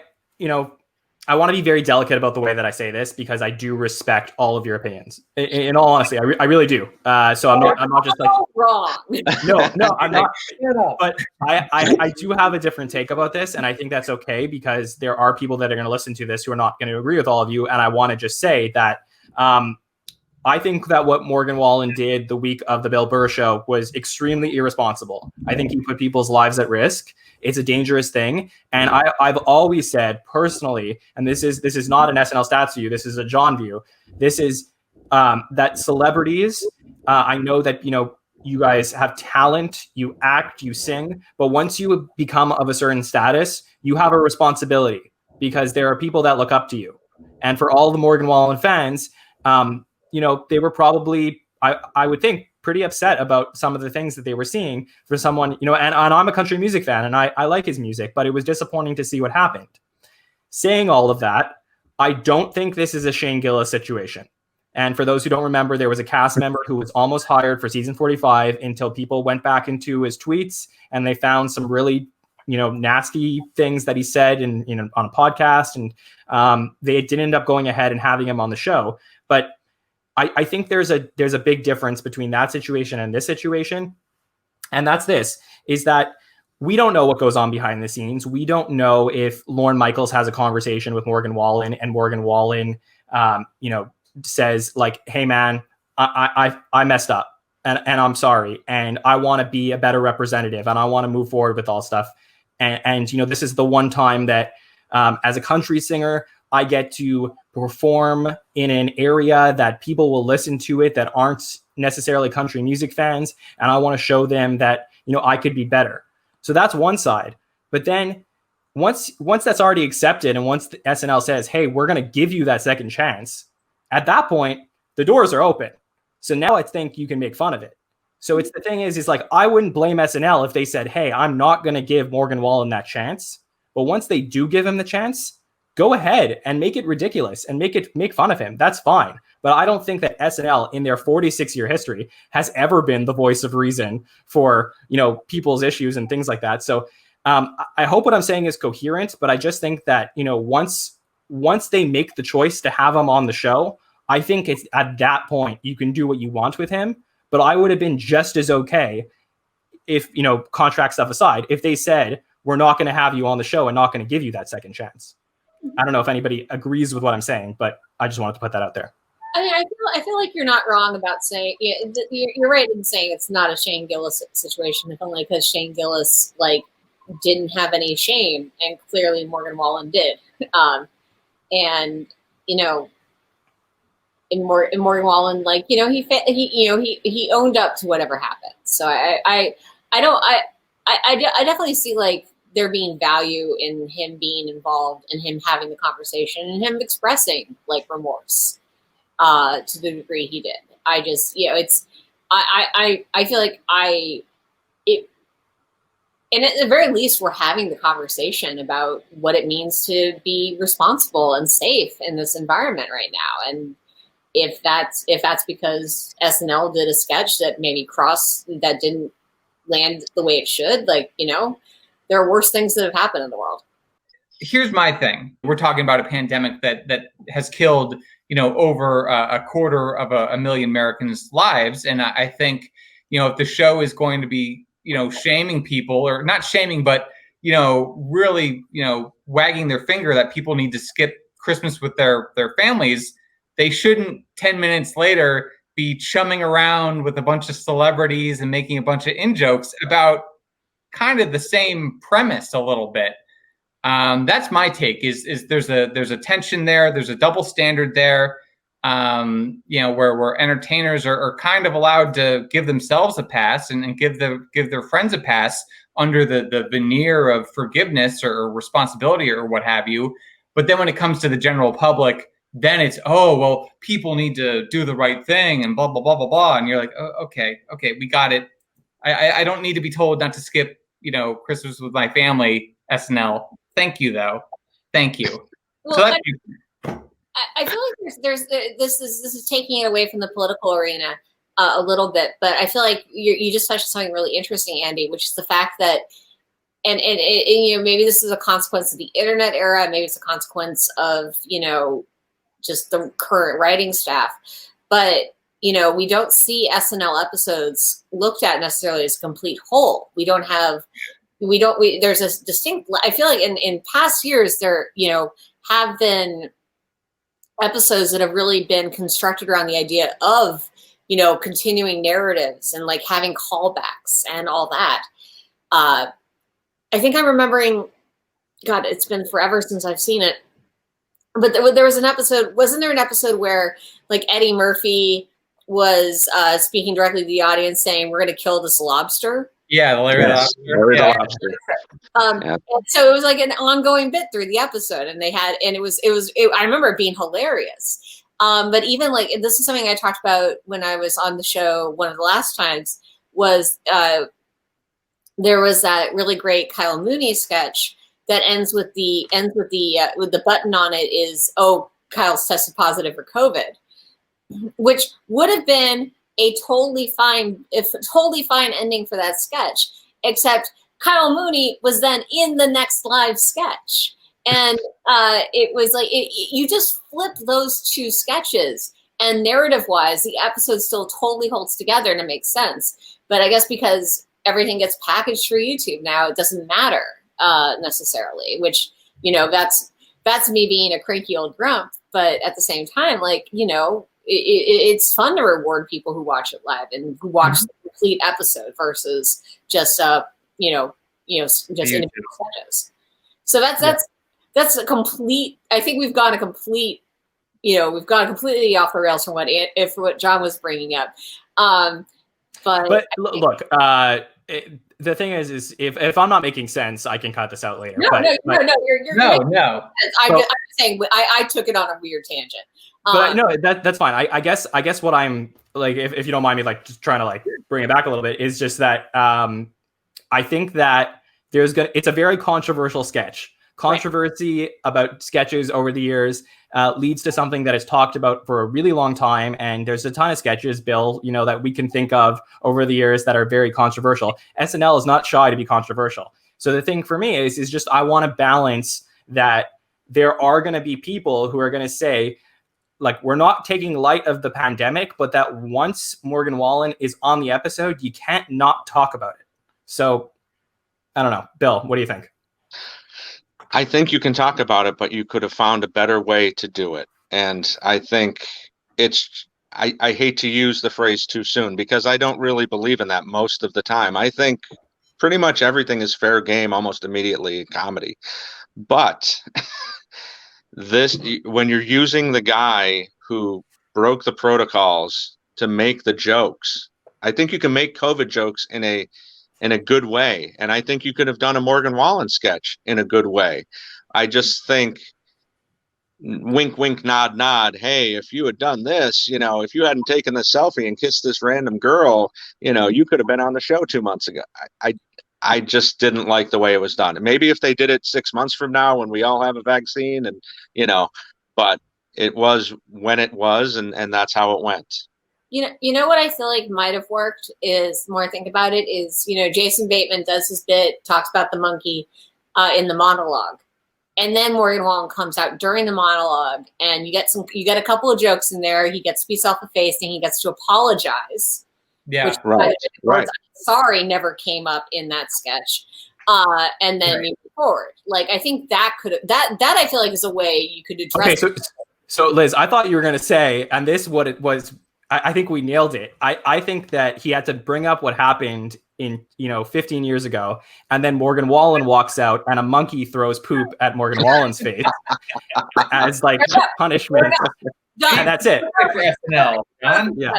want to be very delicate about the way that I say this, because I do respect all of your opinions. In all honesty, I really do. So I'm not just like wrong. No, I'm not. But I do have a different take about this, and I think that's okay, because there are people that are going to listen to this who are not going to agree with all of you. And I want to just say that I think that what Morgan Wallen did the week of the Bill Burr show was extremely irresponsible. I think he put people's lives at risk. It's a dangerous thing. And I've always said personally, and this is not an SNL Stats view, this is a John view. This is that celebrities, I know that, you guys have talent, you act, you sing, but once you become of a certain status, you have a responsibility, because there are people that look up to you. And for all the Morgan Wallen fans, they were probably, I would think, pretty upset about some of the things that they were seeing for someone, and I'm a country music fan, and I like his music, but it was disappointing to see what happened. Saying all of that, I don't think this is a Shane Gillis situation. And for those who don't remember, there was a cast member who was almost hired for season 45 until people went back into his tweets and they found some really, nasty things that he said on a podcast, and they didn't end up going ahead and having him on the show. But I think there's a big difference between that situation and this situation. And that's is that we don't know what goes on behind the scenes. We don't know if Lorne Michaels has a conversation with Morgan Wallen, and Morgan Wallen, says like, "Hey man, I messed up and I'm sorry. And I want to be a better representative, and I want to move forward with all stuff. And this is the one time that as a country singer, I get to perform in an area that people will listen to it that aren't necessarily country music fans. And I want to show them that, I could be better." So that's one side. But then once that's already accepted, and once the SNL says, "Hey, we're going to give you that second chance," at that point, the doors are open. So now I think you can make fun of it. So it's the thing is like, I wouldn't blame SNL if they said, "Hey, I'm not going to give Morgan Wallen that chance." But once they do give him the chance, go ahead and make it ridiculous and make fun of him. That's fine. But I don't think that SNL in their 46-year history has ever been the voice of reason for, people's issues and things like that. So I hope what I'm saying is coherent, but I just think that, once they make the choice to have him on the show, I think it's at that point you can do what you want with him. But I would have been just as okay if, contract stuff aside, if they said, "We're not going to have you on the show and not going to give you that second chance." I don't know if anybody agrees with what I'm saying, but I just wanted to put that out there. I mean, I feel like you're not wrong about saying, you're right in saying it's not a Shane Gillis situation, if only because Shane Gillis didn't have any shame, and clearly Morgan Wallen did. In Morgan Wallen, he owned up to whatever happened. So I definitely see there being value in him being involved and him having the conversation and him expressing remorse. to the degree he did. I just, it's, I feel like and at the very least, we're having the conversation about what it means to be responsible and safe in this environment right now. And if that's because SNL did a sketch that maybe that didn't land the way it should, like, there are worse things that have happened in the world. Here's my thing. We're talking about a pandemic that has killed, over a quarter of a million Americans' lives. And I think, if the show is going to be, shaming people, or not shaming, but, really, wagging their finger that people need to skip Christmas with their families, they shouldn't 10 minutes later be chumming around with a bunch of celebrities and making a bunch of in-jokes about kind of the same premise a little bit. That's my take. Is there's a tension there. There's a double standard there. Where entertainers are kind of allowed to give themselves a pass and give their friends a pass under the veneer of forgiveness or responsibility or what have you. But then when it comes to the general public, then it's, oh, well, people need to do the right thing and blah, blah, blah, blah, blah. And you're like, oh, okay, we got it. I don't need to be told not to skip, Christmas with my family, SNL. Thank you, though. Thank you. Well, So I feel like this is taking it away from the political arena a little bit, but I feel like you just touched on something really interesting, Andy, which is the fact that, and maybe this is a consequence of the internet era, maybe it's a consequence of just the current writing staff, but we don't see SNL episodes looked at necessarily as a complete whole. There's a distinct, I feel like in past years there have been episodes that have really been constructed around the idea of, continuing narratives and like having callbacks and all that. I think I'm remembering, God, it's been forever since I've seen it, but there was an episode, wasn't there an episode where like Eddie Murphy was speaking directly to the audience saying, we're going to kill this lobster? Yeah, Larry the Lobster. Larry the Lobster. And so it was like an ongoing bit through the episode, and I remember it being hilarious. But even like, this is something I talked about when I was on the show one of the last times, was there was that really great Kyle Mooney sketch that ends with the button on it is, oh, Kyle's tested positive for COVID, which would have been a totally fine ending for that sketch, except Kyle Mooney was then in the next live sketch. And it was like, you just flip those two sketches, and narrative-wise, the episode still totally holds together and it makes sense. But I guess because everything gets packaged for YouTube now, it doesn't matter necessarily, which, that's me being a cranky old grump. But at the same time, like, it's fun to reward people who watch it live and who watch the complete episode versus just just individual sketches. So that's a complete. I think we've gone completely off the rails from what John was bringing up. But look, the thing is if I'm not making sense, I can cut this out later. No, you're no. I'm saying I took it on a weird tangent. But no, that's fine. I guess what I'm like, if you don't mind me like just trying to like bring it back a little bit, is just that I think that it's a very controversial sketch. Controversy about sketches over the years leads to something that is talked about for a really long time, and there's a ton of sketches, Bill, that we can think of over the years that are very controversial. SNL is not shy to be controversial. So the thing for me is just I want to balance that. There are going to be people who are going to say, like, we're not taking light of the pandemic, but that once Morgan Wallen is on the episode, you can't not talk about it. So I don't know. Bill, what do you think? I think you can talk about it, but you could have found a better way to do it. And I think I hate to use the phrase too soon, because I don't really believe in that most of the time. I think pretty much everything is fair game almost immediately in comedy. But when you're using the guy who broke the protocols to make the jokes, I think you can make COVID jokes in a good way. And I think you could have done a Morgan Wallen sketch in a good way. I just think wink, wink, nod, nod. Hey, if you had done this, if you hadn't taken this selfie and kissed this random girl, you could have been on the show 2 months ago. I just didn't like the way it was done. Maybe if they did it 6 months from now when we all have a vaccine and, but it was when it was, and that's how it went. You know what I feel like might have worked is, the more I think about it, is, Jason Bateman does his bit, talks about the monkey in the monologue. And then Morgan Wallen comes out during the monologue, and you get a couple of jokes in there. He gets to be self-effacing. He gets to apologize. Yeah, which right. Sorry never came up in that sketch. And then moving forward, like, I think that I feel like is a way you could address. Okay, so Liz, I thought you were going to say, and this what it was. I think we nailed it. I think that he had to bring up what happened in 15 years ago, and then Morgan Wallen walks out and a monkey throws poop at Morgan Wallen's face as like punishment, and that's it. SNL, yeah.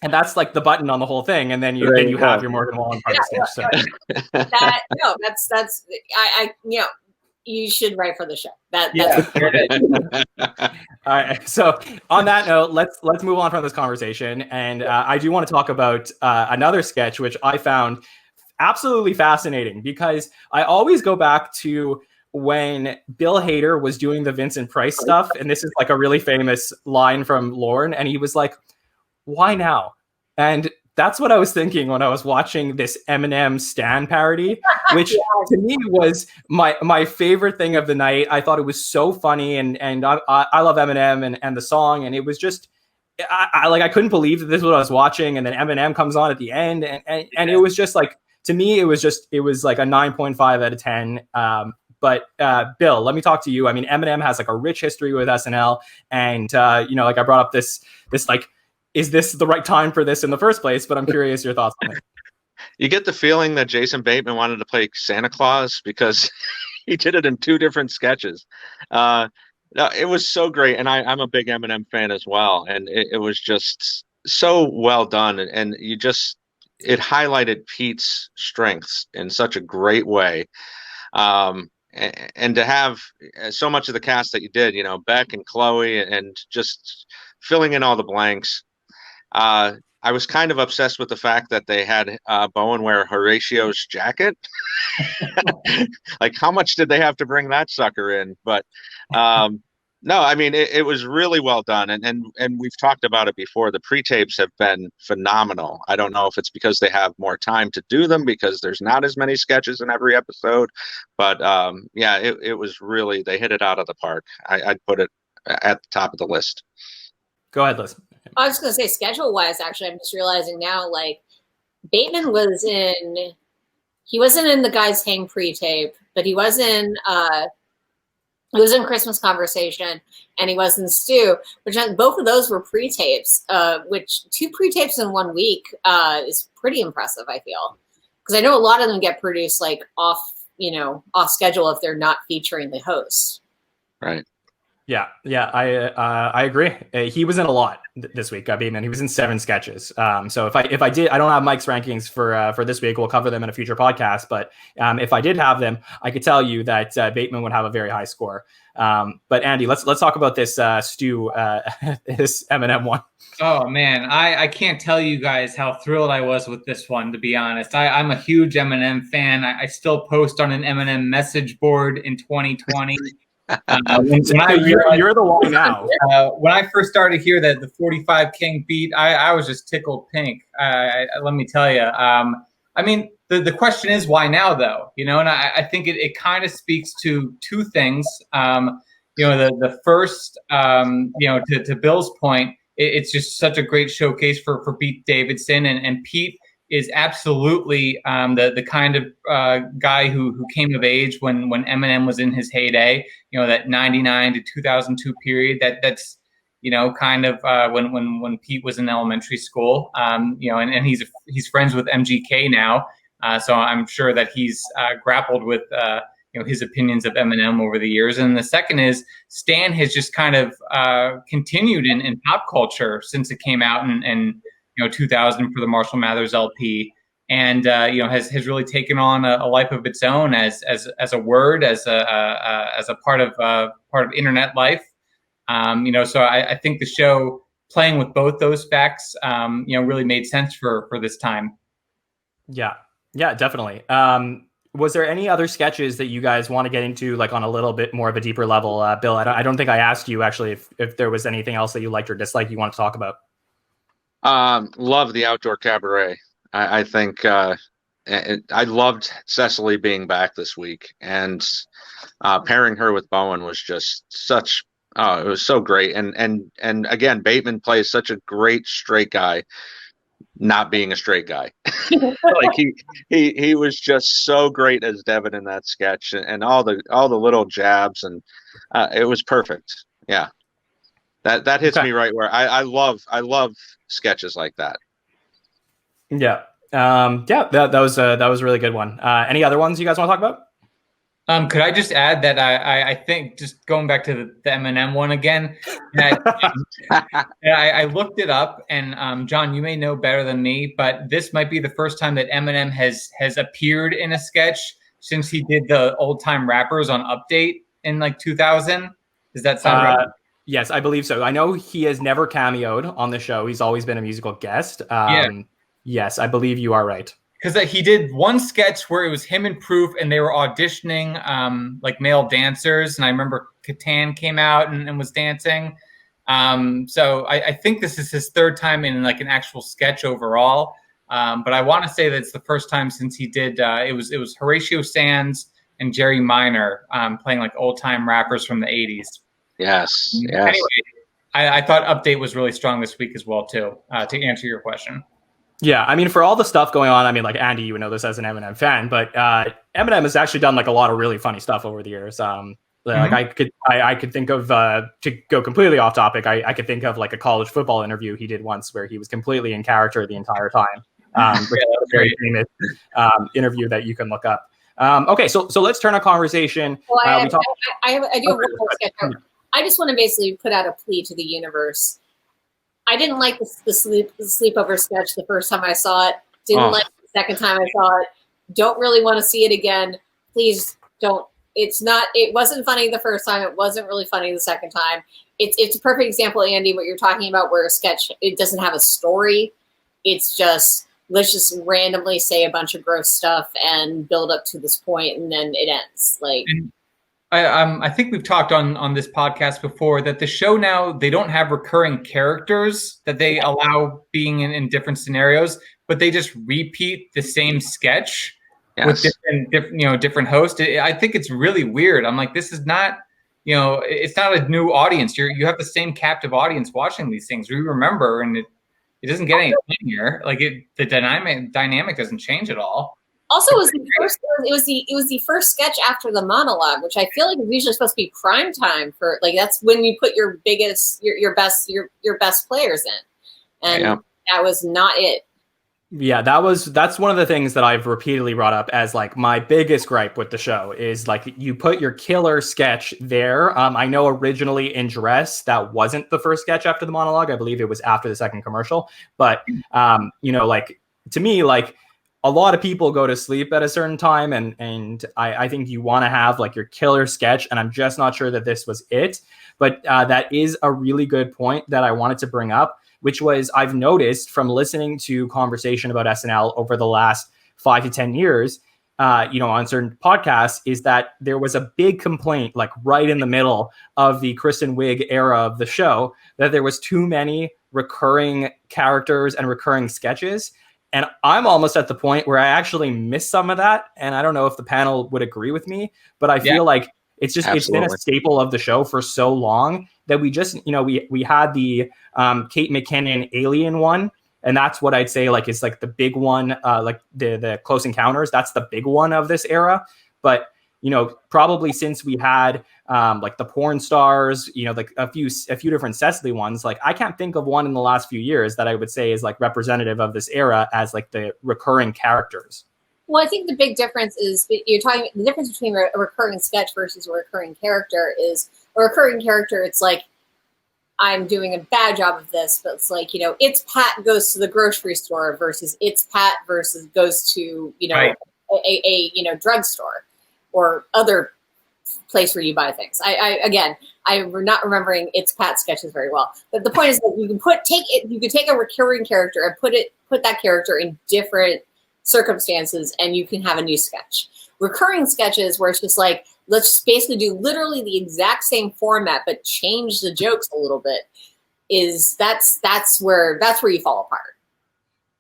And that's like the button on the whole thing, and then you have your Morgan Wallen part of the sketch. So. That's you should write for the show. All right. So on that note, let's move on from this conversation, and I do want to talk about another sketch which I found absolutely fascinating, because I always go back to when Bill Hader was doing the Vincent Price stuff, and this is like a really famous line from Lorne, and he was like, "Why now?" And that's what I was thinking when I was watching this Eminem Stan parody, which to me was my favorite thing of the night. I thought it was so funny, and I love Eminem and the song, and it was just I couldn't believe that this is what I was watching, and then Eminem comes on at the end, and it was just like, to me it was like a 9.5 out of 10. But Bill, let me talk to you. I mean, Eminem has like a rich history with SNL, and like I brought up this like, is this the right time for this in the first place? But I'm curious your thoughts on it. You get the feeling that Jason Bateman wanted to play Santa Claus because he did it in 2 different sketches. No, it was so great, and I'm a big Eminem fan as well, and it was just so well done, and it highlighted Pete's strengths in such a great way. And to have so much of the cast that you did, Beck and Chloe, and just filling in all the blanks. I was kind of obsessed with the fact that they had Bowen wear Horatio's jacket. Like, how much did they have to bring that sucker in? But no, I mean, it was really well done. And we've talked about it before. The pre-tapes have been phenomenal. I don't know if it's because they have more time to do them, because there's not as many sketches in every episode. But it was really, they hit it out of the park. I'd put it at the top of the list. Go ahead, Liz. I was going to say, schedule-wise, actually, I'm just realizing now, like, Bateman wasn't in the Guys Hang pre-tape, but he was in Christmas Conversation, and he was in Stew, which both of those were pre-tapes, which 2 pre-tapes in 1 week is pretty impressive, I feel. Because I know a lot of them get produced, like, off schedule if they're not featuring the host. Right. Yeah, I agree. He was in a lot this week. Bateman. He was in 7 sketches. So if I did, I don't have Mike's rankings for this week. We'll cover them in a future podcast. But if I did have them, I could tell you that Bateman would have a very high score. But Andy, let's talk about this Stu, this Eminem one. Oh man, I can't tell you guys how thrilled I was with this one. To be honest, I'm a huge Eminem fan. I still post on an Eminem message board in 2020. You're the one now. When I first started to hear that the 45 King beat, I was just tickled pink. Let me tell you. I mean, the question is, why now, though? And I think it kind of speaks to 2 things. The first, to Bill's point, it's just such a great showcase for Pete Davidson, and Pete is absolutely the kind of guy who came of age when Eminem was in his heyday. That 99 to 2002 period. That's kind of when Pete was in elementary school. And he's friends with MGK now. So I'm sure that he's grappled with his opinions of Eminem over the years. And the second is, Stan has just kind of continued in pop culture since it came out in 2000 for the Marshall Mathers LP. and has really taken on a life of its own as a word, as a part of internet life. So I think the show, playing with both those facts, really made sense for this time. Yeah, definitely. Was there any other sketches that you guys want to get into, like on a little bit more of a deeper level? Bill, I don't think I asked you actually if there was anything else that you liked or disliked you want to talk about. Love the outdoor cabaret. I think I loved Cecily being back this week, and pairing her with Bowen was just such. Oh, it was so great. And again, Bateman plays such a great straight guy, not being a straight guy. Like he was just so great as Devin in that sketch, and all the little jabs, and it was perfect. Yeah, that hits me right where I love sketches like that. Yeah. That was a really good one. Any other ones you guys want to talk about? Could I just add that I think, just going back to the Eminem one again, that I looked it up, and John, you may know better than me, but this might be the first time that Eminem has appeared in a sketch since he did the Old Time Rappers on Update in like 2000. Does that sound right? Yes, I believe so. I know he has never cameoed on the show. He's always been a musical guest. Yes, I believe you are right. Because he did one sketch where it was him and Proof, and they were auditioning like male dancers. And I remember Catan came out and was dancing. So I think this is his third time in like an actual sketch overall. But I want to say that it's the first time since he did. It was Horatio Sands and Jerry Minor playing like old time rappers from the 80s. Yes. Anyway, I thought Update was really strong this week as well too. To answer your question. Yeah, I mean, for all the stuff going on, I mean, like Andy, you would know this as an Eminem fan, but Eminem has actually done like a lot of really funny stuff over the years. Like I could think of to go completely off topic. I could think of like a college football interview he did once where he was completely in character the entire time. Which is a very famous interview that you can look up. Okay, so let's turn our conversation. Well, I do have one more sketch. I just want to basically put out a plea to the universe. I didn't like the sleepover sketch the first time I saw it. Didn't like it the second time I saw it. Don't really want to see it again. Please don't. It wasn't funny the first time. It wasn't really funny the second time. It's a perfect example, Andy, what you're talking about, where a sketch, it doesn't have a story. It's just, let's just randomly say a bunch of gross stuff and build up to this point, and then it ends. Like, I think we've talked on this podcast before that the show now, they don't have recurring characters that they allow being in different scenarios, but they just repeat the same sketch with different hosts. I think it's really weird. I'm like, this is not, it's not a new audience. You have the same captive audience watching these things. We remember, and it doesn't get any linear. Like the dynamic doesn't change at all. Also, it was the first sketch after the monologue, which I feel like is usually supposed to be prime time for, like, that's when you put your biggest, your best players in, and that was not it. Yeah, that's one of the things that I've repeatedly brought up as like my biggest gripe with the show is like you put your killer sketch there. I know originally in Dress that wasn't the first sketch after the monologue. I believe it was after the second commercial, but like to me, like, a lot of people go to sleep at a certain time, and I think you want to have like your killer sketch, and I'm just not sure that this was it. But that is a really good point that I wanted to bring up, which was I've noticed from listening to conversation about SNL over the last 5 to 10 years, on certain podcasts, is that there was a big complaint, like right in the middle of the Kristen Wiig era of the show, that there was too many recurring characters and recurring sketches. And I'm almost at the point where I actually miss some of that. And I don't know if the panel would agree with me, but I feel like it's been a staple of the show for so long that we just, we had the Kate McKinnon Alien one. And that's what I'd say, like, is like the big one, like the Close Encounters. That's the big one of this era. But, probably since we had like the porn stars, like a few different Cecily ones, like I can't think of one in the last few years that I would say is like representative of this era as like the recurring characters. Well, I think the big difference is the difference between a recurring sketch versus a recurring character is a recurring character. It's like I'm doing a bad job of this, but it's like, It's Pat goes to the grocery store versus It's Pat versus goes to, Right. a drugstore or other place where you buy things. I'm not remembering It's Pat sketches very well. But the point is that you can take a recurring character and put that character in different circumstances, and you can have a new sketch. Recurring sketches where it's just like, let's just basically do literally the exact same format but change the jokes a little bit, that's where you fall apart.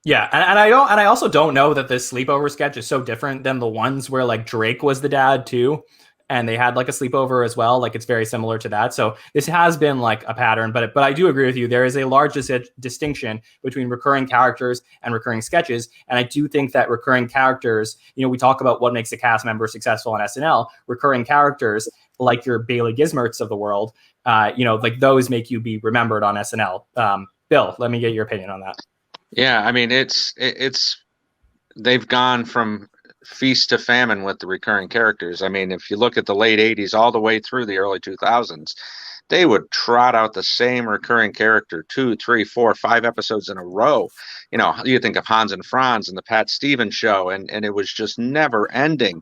Yeah, and I also don't know that this sleepover sketch is so different than the ones where like Drake was the dad too, and they had like a sleepover as well. Like it's very similar to that. So this has been like a pattern, but I do agree with you. There is a large distinction between recurring characters and recurring sketches. And I do think that recurring characters, we talk about what makes a cast member successful on SNL. Recurring characters like your Bailey Gizmerts of the world, like those make you be remembered on SNL. Bill, let me get your opinion on that. Yeah, I mean, it's they've gone from feast to famine with the recurring characters. I mean, if you look at the late 80s all the way through the early 2000s, they would trot out the same recurring character 2, 3, 4, 5 episodes in a row. You think of Hans and Franz and the Pat Stevens Show, and it was just never ending.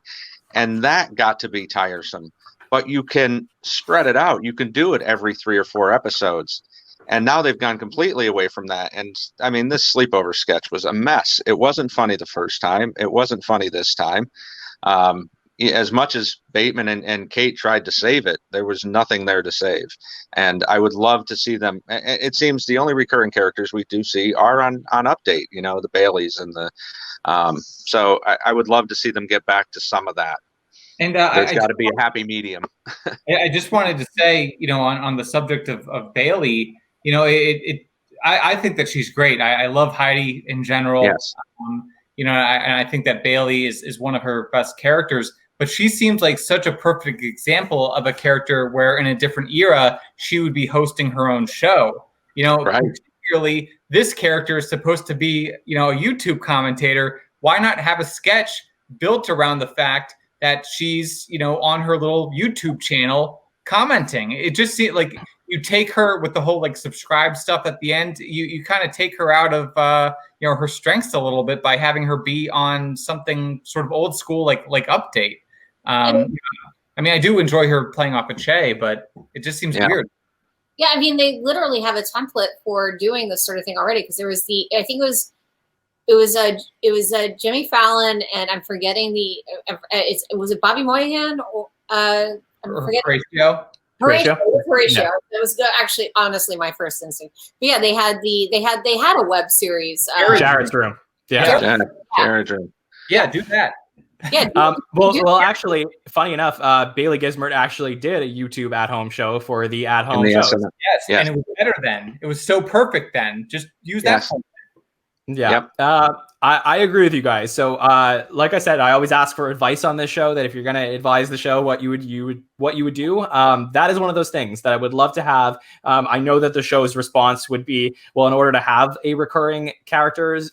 And that got to be tiresome. But you can spread it out. You can do it every 3 or 4 episodes. And now they've gone completely away from that. And I mean, this sleepover sketch was a mess. It wasn't funny the first time. It wasn't funny this time. As much as Bateman and Kate tried to save it, there was nothing there to save. And I would love to see them. It seems the only recurring characters we do see are on Update, the Baileys and the. So I would love to see them get back to some of that. And there's got to be a happy medium. I just wanted to say, on the subject of Bailey, I think that she's great. I love Heidi in general. Yes. And I think that Bailey is one of her best characters, but she seems like such a perfect example of a character where in a different era, she would be hosting her own show. Right. Particularly this character is supposed to be, a YouTube commentator. Why not have a sketch built around the fact that she's, on her little YouTube channel commenting? It just seems like you take her with the whole like subscribe stuff at the end. You kind of take her out of her strengths a little bit by having her be on something sort of old school like Update. I mean, I do enjoy her playing off of Che, but it just seems weird. Yeah, I mean, they literally have a template for doing this sort of thing already, because there was it was Jimmy Fallon, and I'm forgetting was it Bobby Moynihan or I'm forgetting. Horatio. Yeah. That was actually, honestly, my first instinct. But yeah, they had a web series. Jared's Room. Yeah. Jared's Room. Yeah, do that. Yeah. Well, actually, funny enough, Bailey Gizmert actually did a YouTube at-home show for the at-home shows. Yes, and it was better then. It was so perfect then. Just use that. Yeah. Yep. I agree with you guys. So, like I said, I always ask for advice on this show, that if you're going to advise the show, what you would do. That is one of those things that I would love to have. I know that the show's response would be, well, in order to have recurring characters,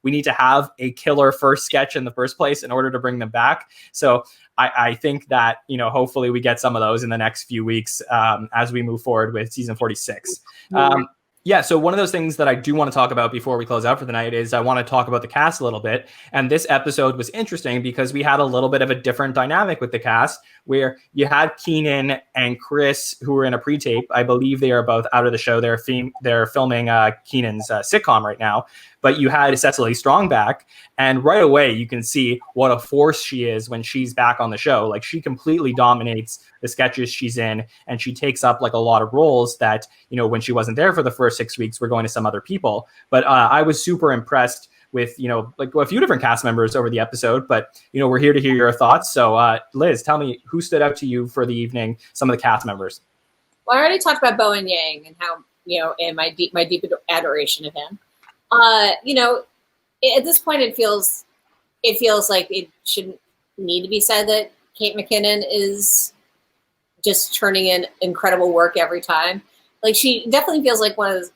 we need to have a killer first sketch in the first place in order to bring them back. So I think that, hopefully we get some of those in the next few weeks as we move forward with season 46. Yeah, so one of those things that I do want to talk about before we close out for the night is I want to talk about the cast a little bit. And this episode was interesting because we had a little bit of a different dynamic with the cast, where you had Keenan and Chris, who were in a pre-tape. I believe they are both out of the show. They're filming Keenan's sitcom right now. But you had Cecily Strong back, and right away you can see what a force she is when she's back on the show. Like, she completely dominates the sketches she's in, and she takes up like a lot of roles that, when she wasn't there for the first 6 weeks, were going to some other people. But I was super impressed with, like a few different cast members over the episode, but, we're here to hear your thoughts. So Liz, tell me who stood out to you for the evening, some of the cast members. Well, I already talked about Bowen Yang and how, and my deep adoration of him. At this point, it feels like it shouldn't need to be said that Kate McKinnon is just turning in incredible work every time. Like, she definitely feels like one of those,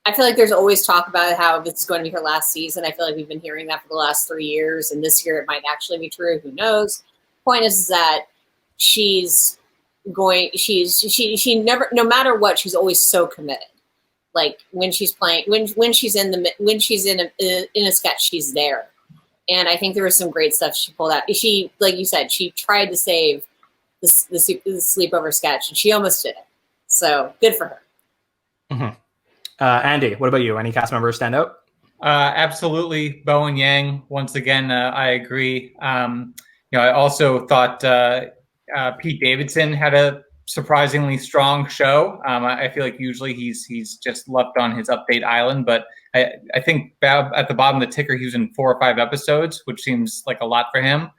I feel like there's always talk about how this is going to be her last season. I feel like we've been hearing that for the last 3 years, and this year it might actually be true. Who knows? Point is that she's she never, no matter what, she's always so committed. Like when she's playing, when she's in a sketch, she's there. And I think there was some great stuff she pulled out. She, like you said, she tried to save the sleepover sketch, and she almost did it. So good for her. Mm-hmm. Andy, what about you? Any cast members stand out? Absolutely, Bo and Yang. Once again, I agree. I also thought Pete Davidson had a surprisingly strong show. I feel like usually he's just left on his update island, but I think at the bottom of the ticker, he was in 4 or 5 episodes, which seems like a lot for him.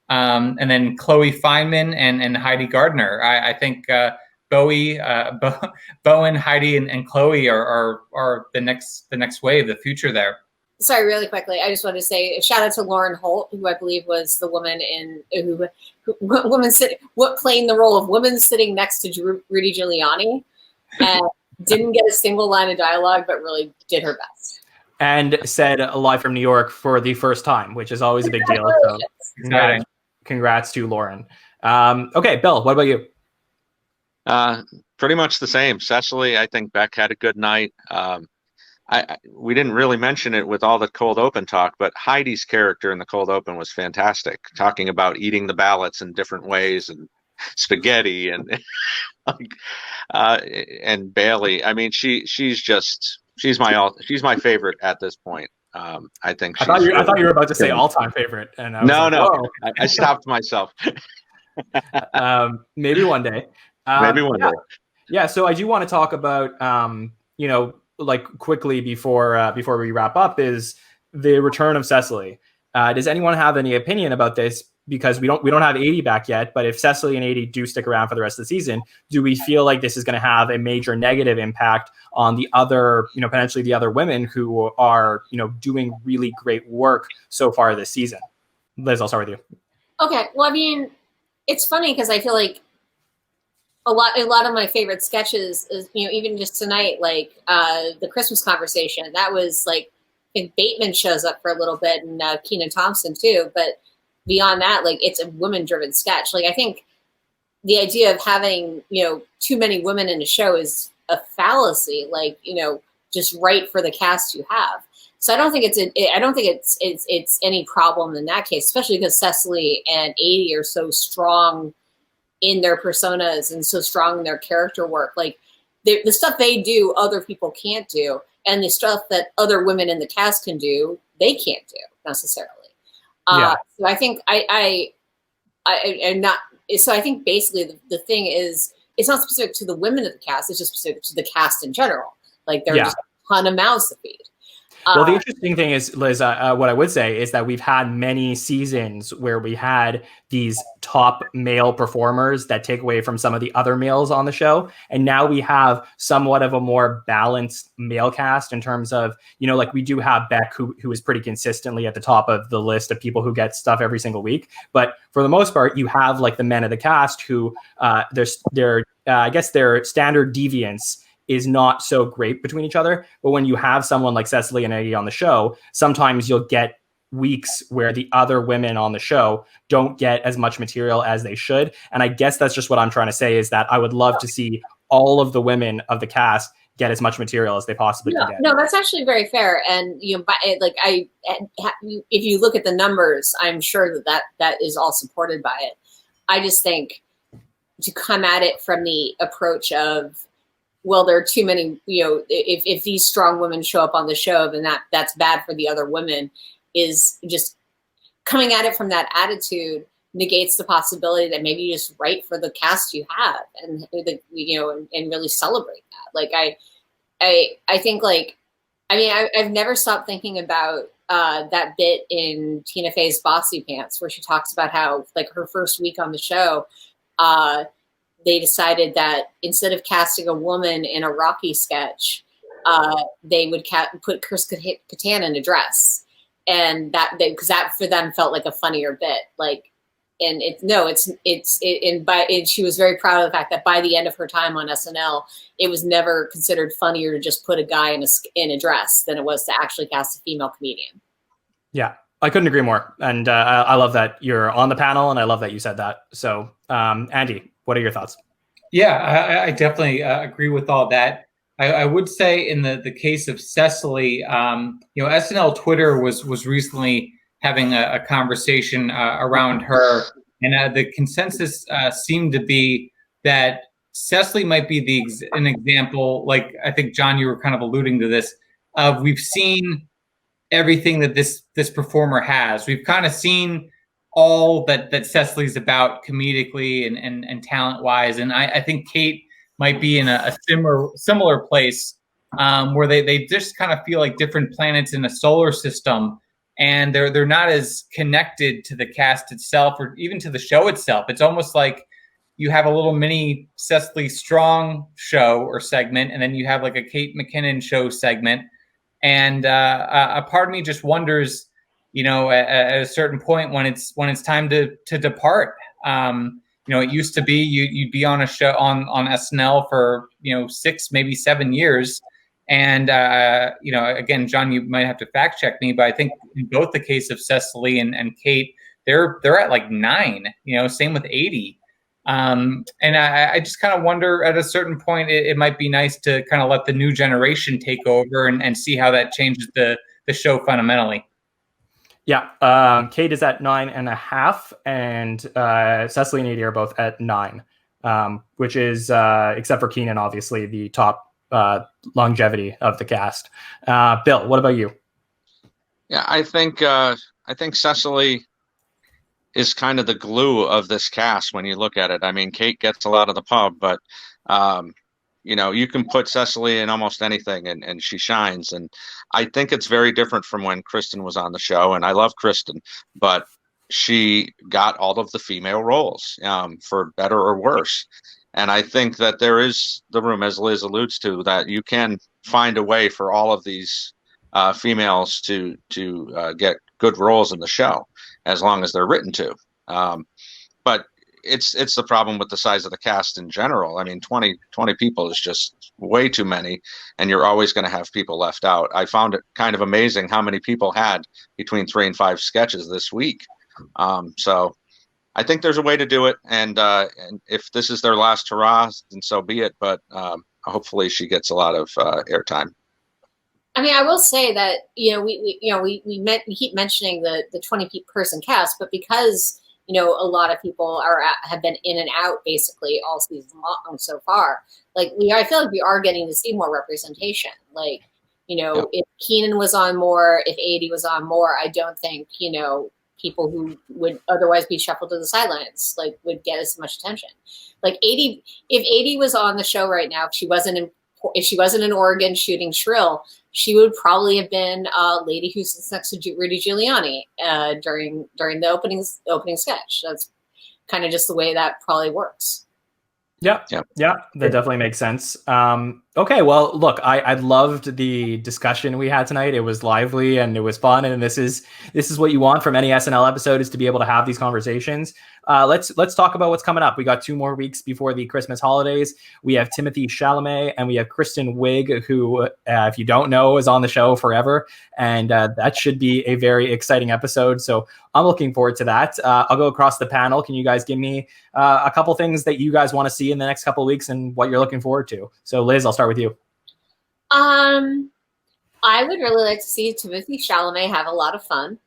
And then Chloe Fineman and Heidi Gardner. I think Bowie, Bowen, Heidi, and Chloe are the next wave, the future there. Sorry, really quickly, I just wanted to say a shout out to Lauren Holt, who I believe was the woman playing the role of woman sitting next to Rudy Giuliani, and didn't get a single line of dialogue, but really did her best. And said live from New York for the first time, which is always a big deal. So congrats to Lauren. Okay, Bill, what about you? Pretty much the same. Cecily, I think Beck had a good night. We didn't really mention it with all the cold open talk, but Heidi's character in the cold open was fantastic, talking about eating the ballots in different ways and spaghetti and and Bailey. I mean, she's my favorite at this point. I think. I thought you were about to say all-time favorite, and I was no. I stopped myself. Maybe one day. Maybe one day. Yeah. So I do want to talk about, like quickly before we wrap up, is the return of Cecily. Does anyone have any opinion about this? Because we don't have 80 back yet, but if Cecily and 80 do stick around for the rest of the season, do we feel like this is going to have a major negative impact on the other, potentially the other women who are, doing really great work so far this season? Liz, I'll start with you. Okay. Well, I mean, it's funny because I feel like a lot of my favorite sketches is, even just tonight, like the Christmas conversation, that was like, I think Bateman shows up for a little bit, and Kenan Thompson too, but beyond that, like, it's a women-driven sketch. Like, I think the idea of having, too many women in a show is a fallacy. Like, just write for the cast you have. So I don't think it's any problem in that case, especially because Cecily and 80 are so strong in their personas and so strong in their character work. Like, the stuff they do, other people can't do, and the stuff that other women in the cast can do, they can't do necessarily. So I think I'm not. So I think basically the thing is, it's not specific to the women of the cast. It's just specific to the cast in general. Like, there's just a ton of mouths to feed. Well, the interesting thing is, Liz, what I would say is that we've had many seasons where we had these top male performers that take away from some of the other males on the show. And now we have somewhat of a more balanced male cast in terms of, like we do have Beck, who is pretty consistently at the top of the list of people who get stuff every single week. But for the most part, you have like the men of the cast who their standard deviance is not so great between each other. But when you have someone like Cecily and Eddie on the show, sometimes you'll get weeks where the other women on the show don't get as much material as they should. And I guess that's just what I'm trying to say, is that I would love to see all of the women of the cast get as much material as they possibly can get. No, that's actually very fair. And, if you look at the numbers, I'm sure that is all supported by it. I just think to come at it from the approach of, well, there are too many, if these strong women show up on the show, then that's bad for the other women, is just coming at it from that attitude negates the possibility that maybe you just write for the cast you have and really celebrate that. Like, I think, like, I mean, I've never stopped thinking about that bit in Tina Fey's Bossy Pants, where she talks about how, like, her first week on the show, they decided that instead of casting a woman in a Rocky sketch, they would put Chris Kattan in a dress, and because that for them felt like a funnier bit. Like, and she was very proud of the fact that by the end of her time on SNL, it was never considered funnier to just put a guy in a dress than it was to actually cast a female comedian. Yeah, I couldn't agree more, and I love that you're on the panel, and I love that you said that. So, Andy, what are your thoughts? Yeah, I definitely agree with all that. I would say in the case of Cecily, SNL Twitter was recently having a conversation around her, and the consensus seemed to be that Cecily might be an example. Like I think John, you were kind of alluding to this. We've seen everything that this performer has. We've kind of seen all that Cecily's about comedically and talent wise, and I think Kate might be in a similar place where they just kind of feel like different planets in a solar system, and they're not as connected to the cast itself or even to the show itself. It's almost like you have a little mini Cecily Strong show or segment, and then you have like a Kate McKinnon show segment. And a part of me just wonders, at a certain point when it's time to depart. It used to be you'd be on a show on SNL for 6, maybe 7 years, and again, John, you might have to fact check me, but I think in both the case of Cecily and Kate, they're at like 9. Same with 80. And I just kind of wonder at a certain point, it might be nice to kind of let the new generation take over and see how that changes the show fundamentally. Yeah. Kate is at 9.5 and Cecily and 80 are both at 9, which is, except for Keenan, obviously the top longevity of the cast. Bill, what about you? Yeah, I think Cecily is kind of the glue of this cast when you look at it. I mean, Kate gets a lot of the pub, but you can put Cecily in almost anything and she shines. And I think it's very different from when Kristen was on the show. And I love Kristen, but she got all of the female roles for better or worse. And I think that there is the room, as Liz alludes to, that you can find a way for all of these females to get good roles in the show, as long as they're written to. But it's the problem with the size of the cast in general. I mean, 20 people is just way too many, and you're always going to have people left out. I found it kind of amazing how many people had between 3 and 5 sketches this week. So I think there's a way to do it, and if this is their last hurrah, then so be it. But hopefully she gets a lot of airtime. I mean, I will say that we keep mentioning the 20 person cast, but because a lot of people have been in and out basically all season long so far. Like I feel like we are getting to see more representation. Like if Keenan was on more, if 80 was on more, I don't think people who would otherwise be shuffled to the sidelines would get as much attention. Like 80, if 80 was on the show right now, if she wasn't in Oregon shooting Shrill, she would probably have been a lady who sits next to Rudy Giuliani during the opening sketch. That's kind of just the way that probably works. Yeah, that definitely makes sense. Okay, well, look, I loved the discussion we had tonight. It was lively and it was fun, and this is what you want from any SNL episode, is to be able to have these conversations. Let's talk about what's coming up. We got 2 more weeks before the Christmas holidays. We have Timothée Chalamet and we have Kristen Wiig, who, if you don't know, is on the show forever, and that should be a very exciting episode. So I'm looking forward to that. I'll go across the panel. Can you guys give me a couple things that you guys want to see in the next couple of weeks and what you're looking forward to? So Liz, I'll start with you. I would really like to see Timothée Chalamet have a lot of fun.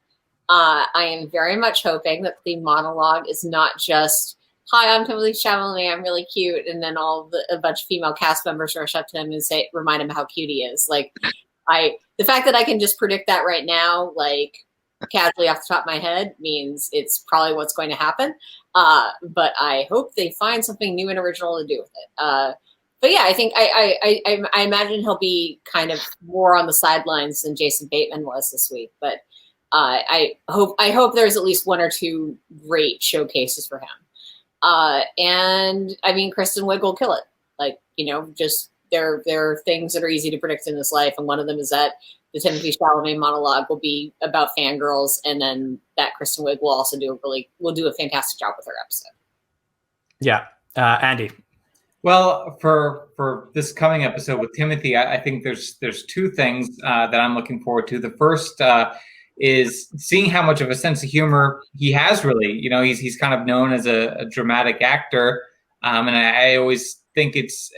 I am very much hoping that the monologue is not just, "Hi, I'm Timothée Chalamet, I'm really cute," and then a bunch of female cast members rush up to him and remind him how cute he is. The fact that I can just predict that right now, casually off the top of my head, means it's probably what's going to happen. But I hope they find something new and original to do with it. But yeah, I think I imagine he'll be kind of more on the sidelines than Jason Bateman was this week. But I hope there's at least 1 or 2 great showcases for him. And I mean, Kristen Wiig will kill it. Just there are things that are easy to predict in this life, and one of them is that the Timothée Chalamet monologue will be about fangirls, and then that Kristen Wiig will also do a fantastic job with her episode. Yeah, Andy. Well, for this coming episode with Timothy, I think there's 2 things that I'm looking forward to. The first is seeing how much of a sense of humor he has. Really, he's kind of known as a dramatic actor, And I always think it's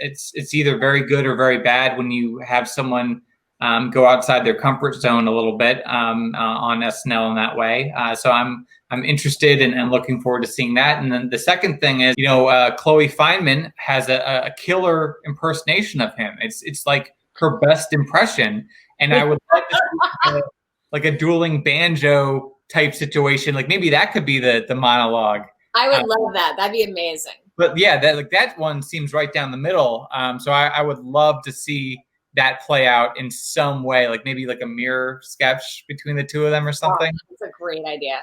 either very good or very bad when you have someone go outside their comfort zone a little bit on SNL in that way. So I'm interested and looking forward to seeing that. And then the second thing is, Chloe Fineman has a killer impersonation of him. It's like her best impression, and I would love to see like a dueling banjo type situation. Like maybe that could be the monologue. I would love that. That'd be amazing. But yeah, that one seems right down the middle. So I would love to see that play out in some way, like maybe like a mirror sketch between the two of them or something. Oh, that's a great idea.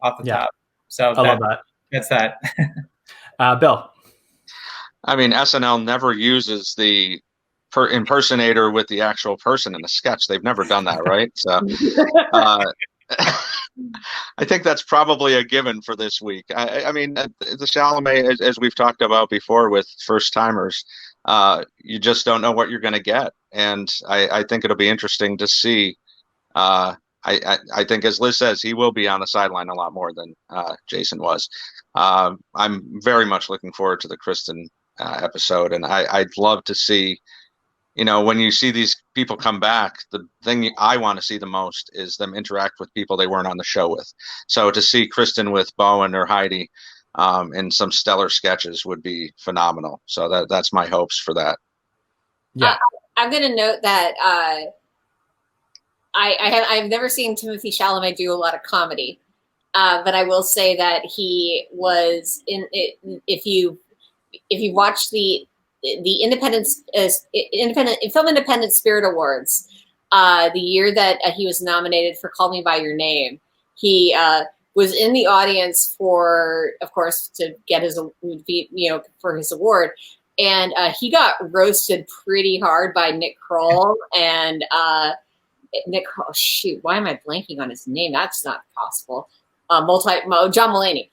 Off the top. So I love that. That's that. Bill. I mean, SNL never uses the impersonator with the actual person in the sketch. They've never done that, right? So I think that's probably a given for this week. I mean, the Chalamet, as we've talked about before with first timers, you just don't know what you're going to get. And I think it'll be interesting to see. I think, as Liz says, he will be on the sideline a lot more than Jason was. I'm very much looking forward to the Kristen episode. And I'd love to see, when you see these people come back, the thing I want to see the most is them interact with people they weren't on the show with. So to see Kristen with Bowen or Heidi in some stellar sketches would be phenomenal. So that's my hopes for that. Yeah, I'm going to note that I've never seen Timothée Chalamet do a lot of comedy, but I will say that he was in. If you watch the Independent Film Independent Spirit Awards, the year that he was nominated for Call Me by Your Name, he was in the audience for, of course, to get his, for his award. And he got roasted pretty hard by Nick Kroll and why am I blanking on his name? That's not possible. John Mulaney.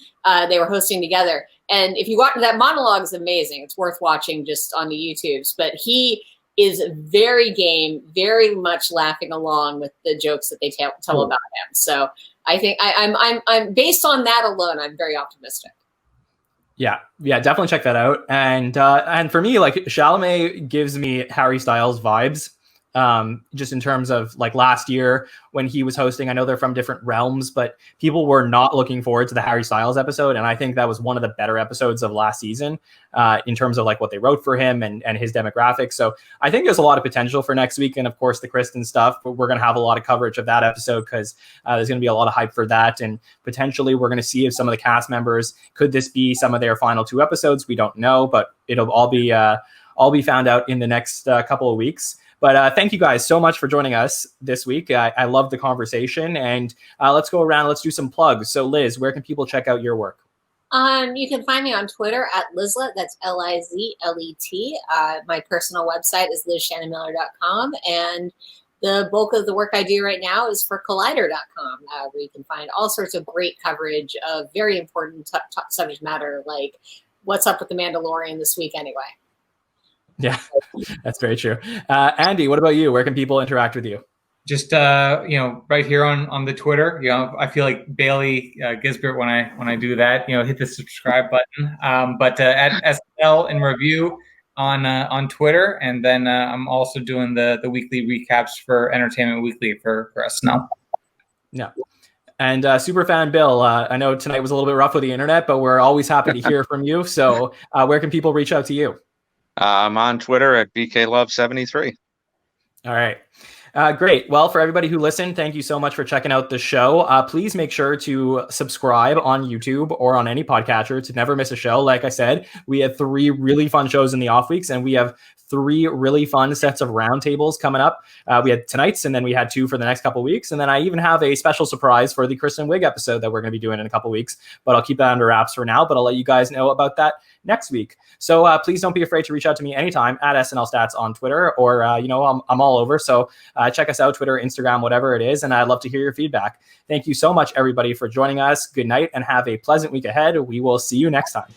They were hosting together. And if you watch, that monologue is amazing. It's worth watching just on the YouTubes. But he is very game, very much laughing along with the jokes that they tell about him. So I think I'm based on that alone, I'm very optimistic. Yeah, definitely check that out. And for me, like, Chalamet gives me Harry Styles vibes. Just in terms of like last year when he was hosting, I know they're from different realms, but people were not looking forward to the Harry Styles episode. And I think that was one of the better episodes of last season in terms of like what they wrote for him and his demographics. So I think there's a lot of potential for next week. And of course, the Kristen stuff, we're going to have a lot of coverage of that episode because there's going to be a lot of hype for that. And potentially we're going to see if some of the cast members, could this be some of their final 2 episodes? We don't know, but it'll all be found out in the next couple of weeks. But thank you guys so much for joining us this week. I love the conversation, and let's go around. Let's do some plugs. So Liz, where can people check out your work? You can find me on Twitter at Lizlet. That's Lizlet. My personal website is lizshannonmiller.com. And the bulk of the work I do right now is for collider.com, where you can find all sorts of great coverage of very important subject matter, like what's up with The Mandalorian this week anyway. Yeah, that's very true. Andy, what about you? Where can people interact with you? Just right here on the Twitter. I feel like Bailey Gisbert when I do that. Hit the subscribe button. But at SNL in Review on Twitter, and then I'm also doing the weekly recaps for Entertainment Weekly for SNL. Yeah. And Superfan Bill, I know tonight was a little bit rough with the internet, but we're always happy to hear from you. So where can people reach out to you? I'm on Twitter at BKLove73. All right. Great. Well, for everybody who listened, thank you so much for checking out the show. Please make sure to subscribe on YouTube or on any podcatcher to never miss a show. Like I said, we had 3 really fun shows in the off weeks, and we have 3 really fun sets of roundtables coming up. We had tonight's, and then we had 2 for the next couple of weeks. And then I even have a special surprise for the Kristen Wiig episode that we're going to be doing in a couple of weeks, but I'll keep that under wraps for now, but I'll let you guys know about that next week. So please don't be afraid to reach out to me anytime at SNL Stats on Twitter, or, I'm all over. So check us out, Twitter, Instagram, whatever it is. And I'd love to hear your feedback. Thank you so much, everybody, for joining us. Good night and have a pleasant week ahead. We will see you next time.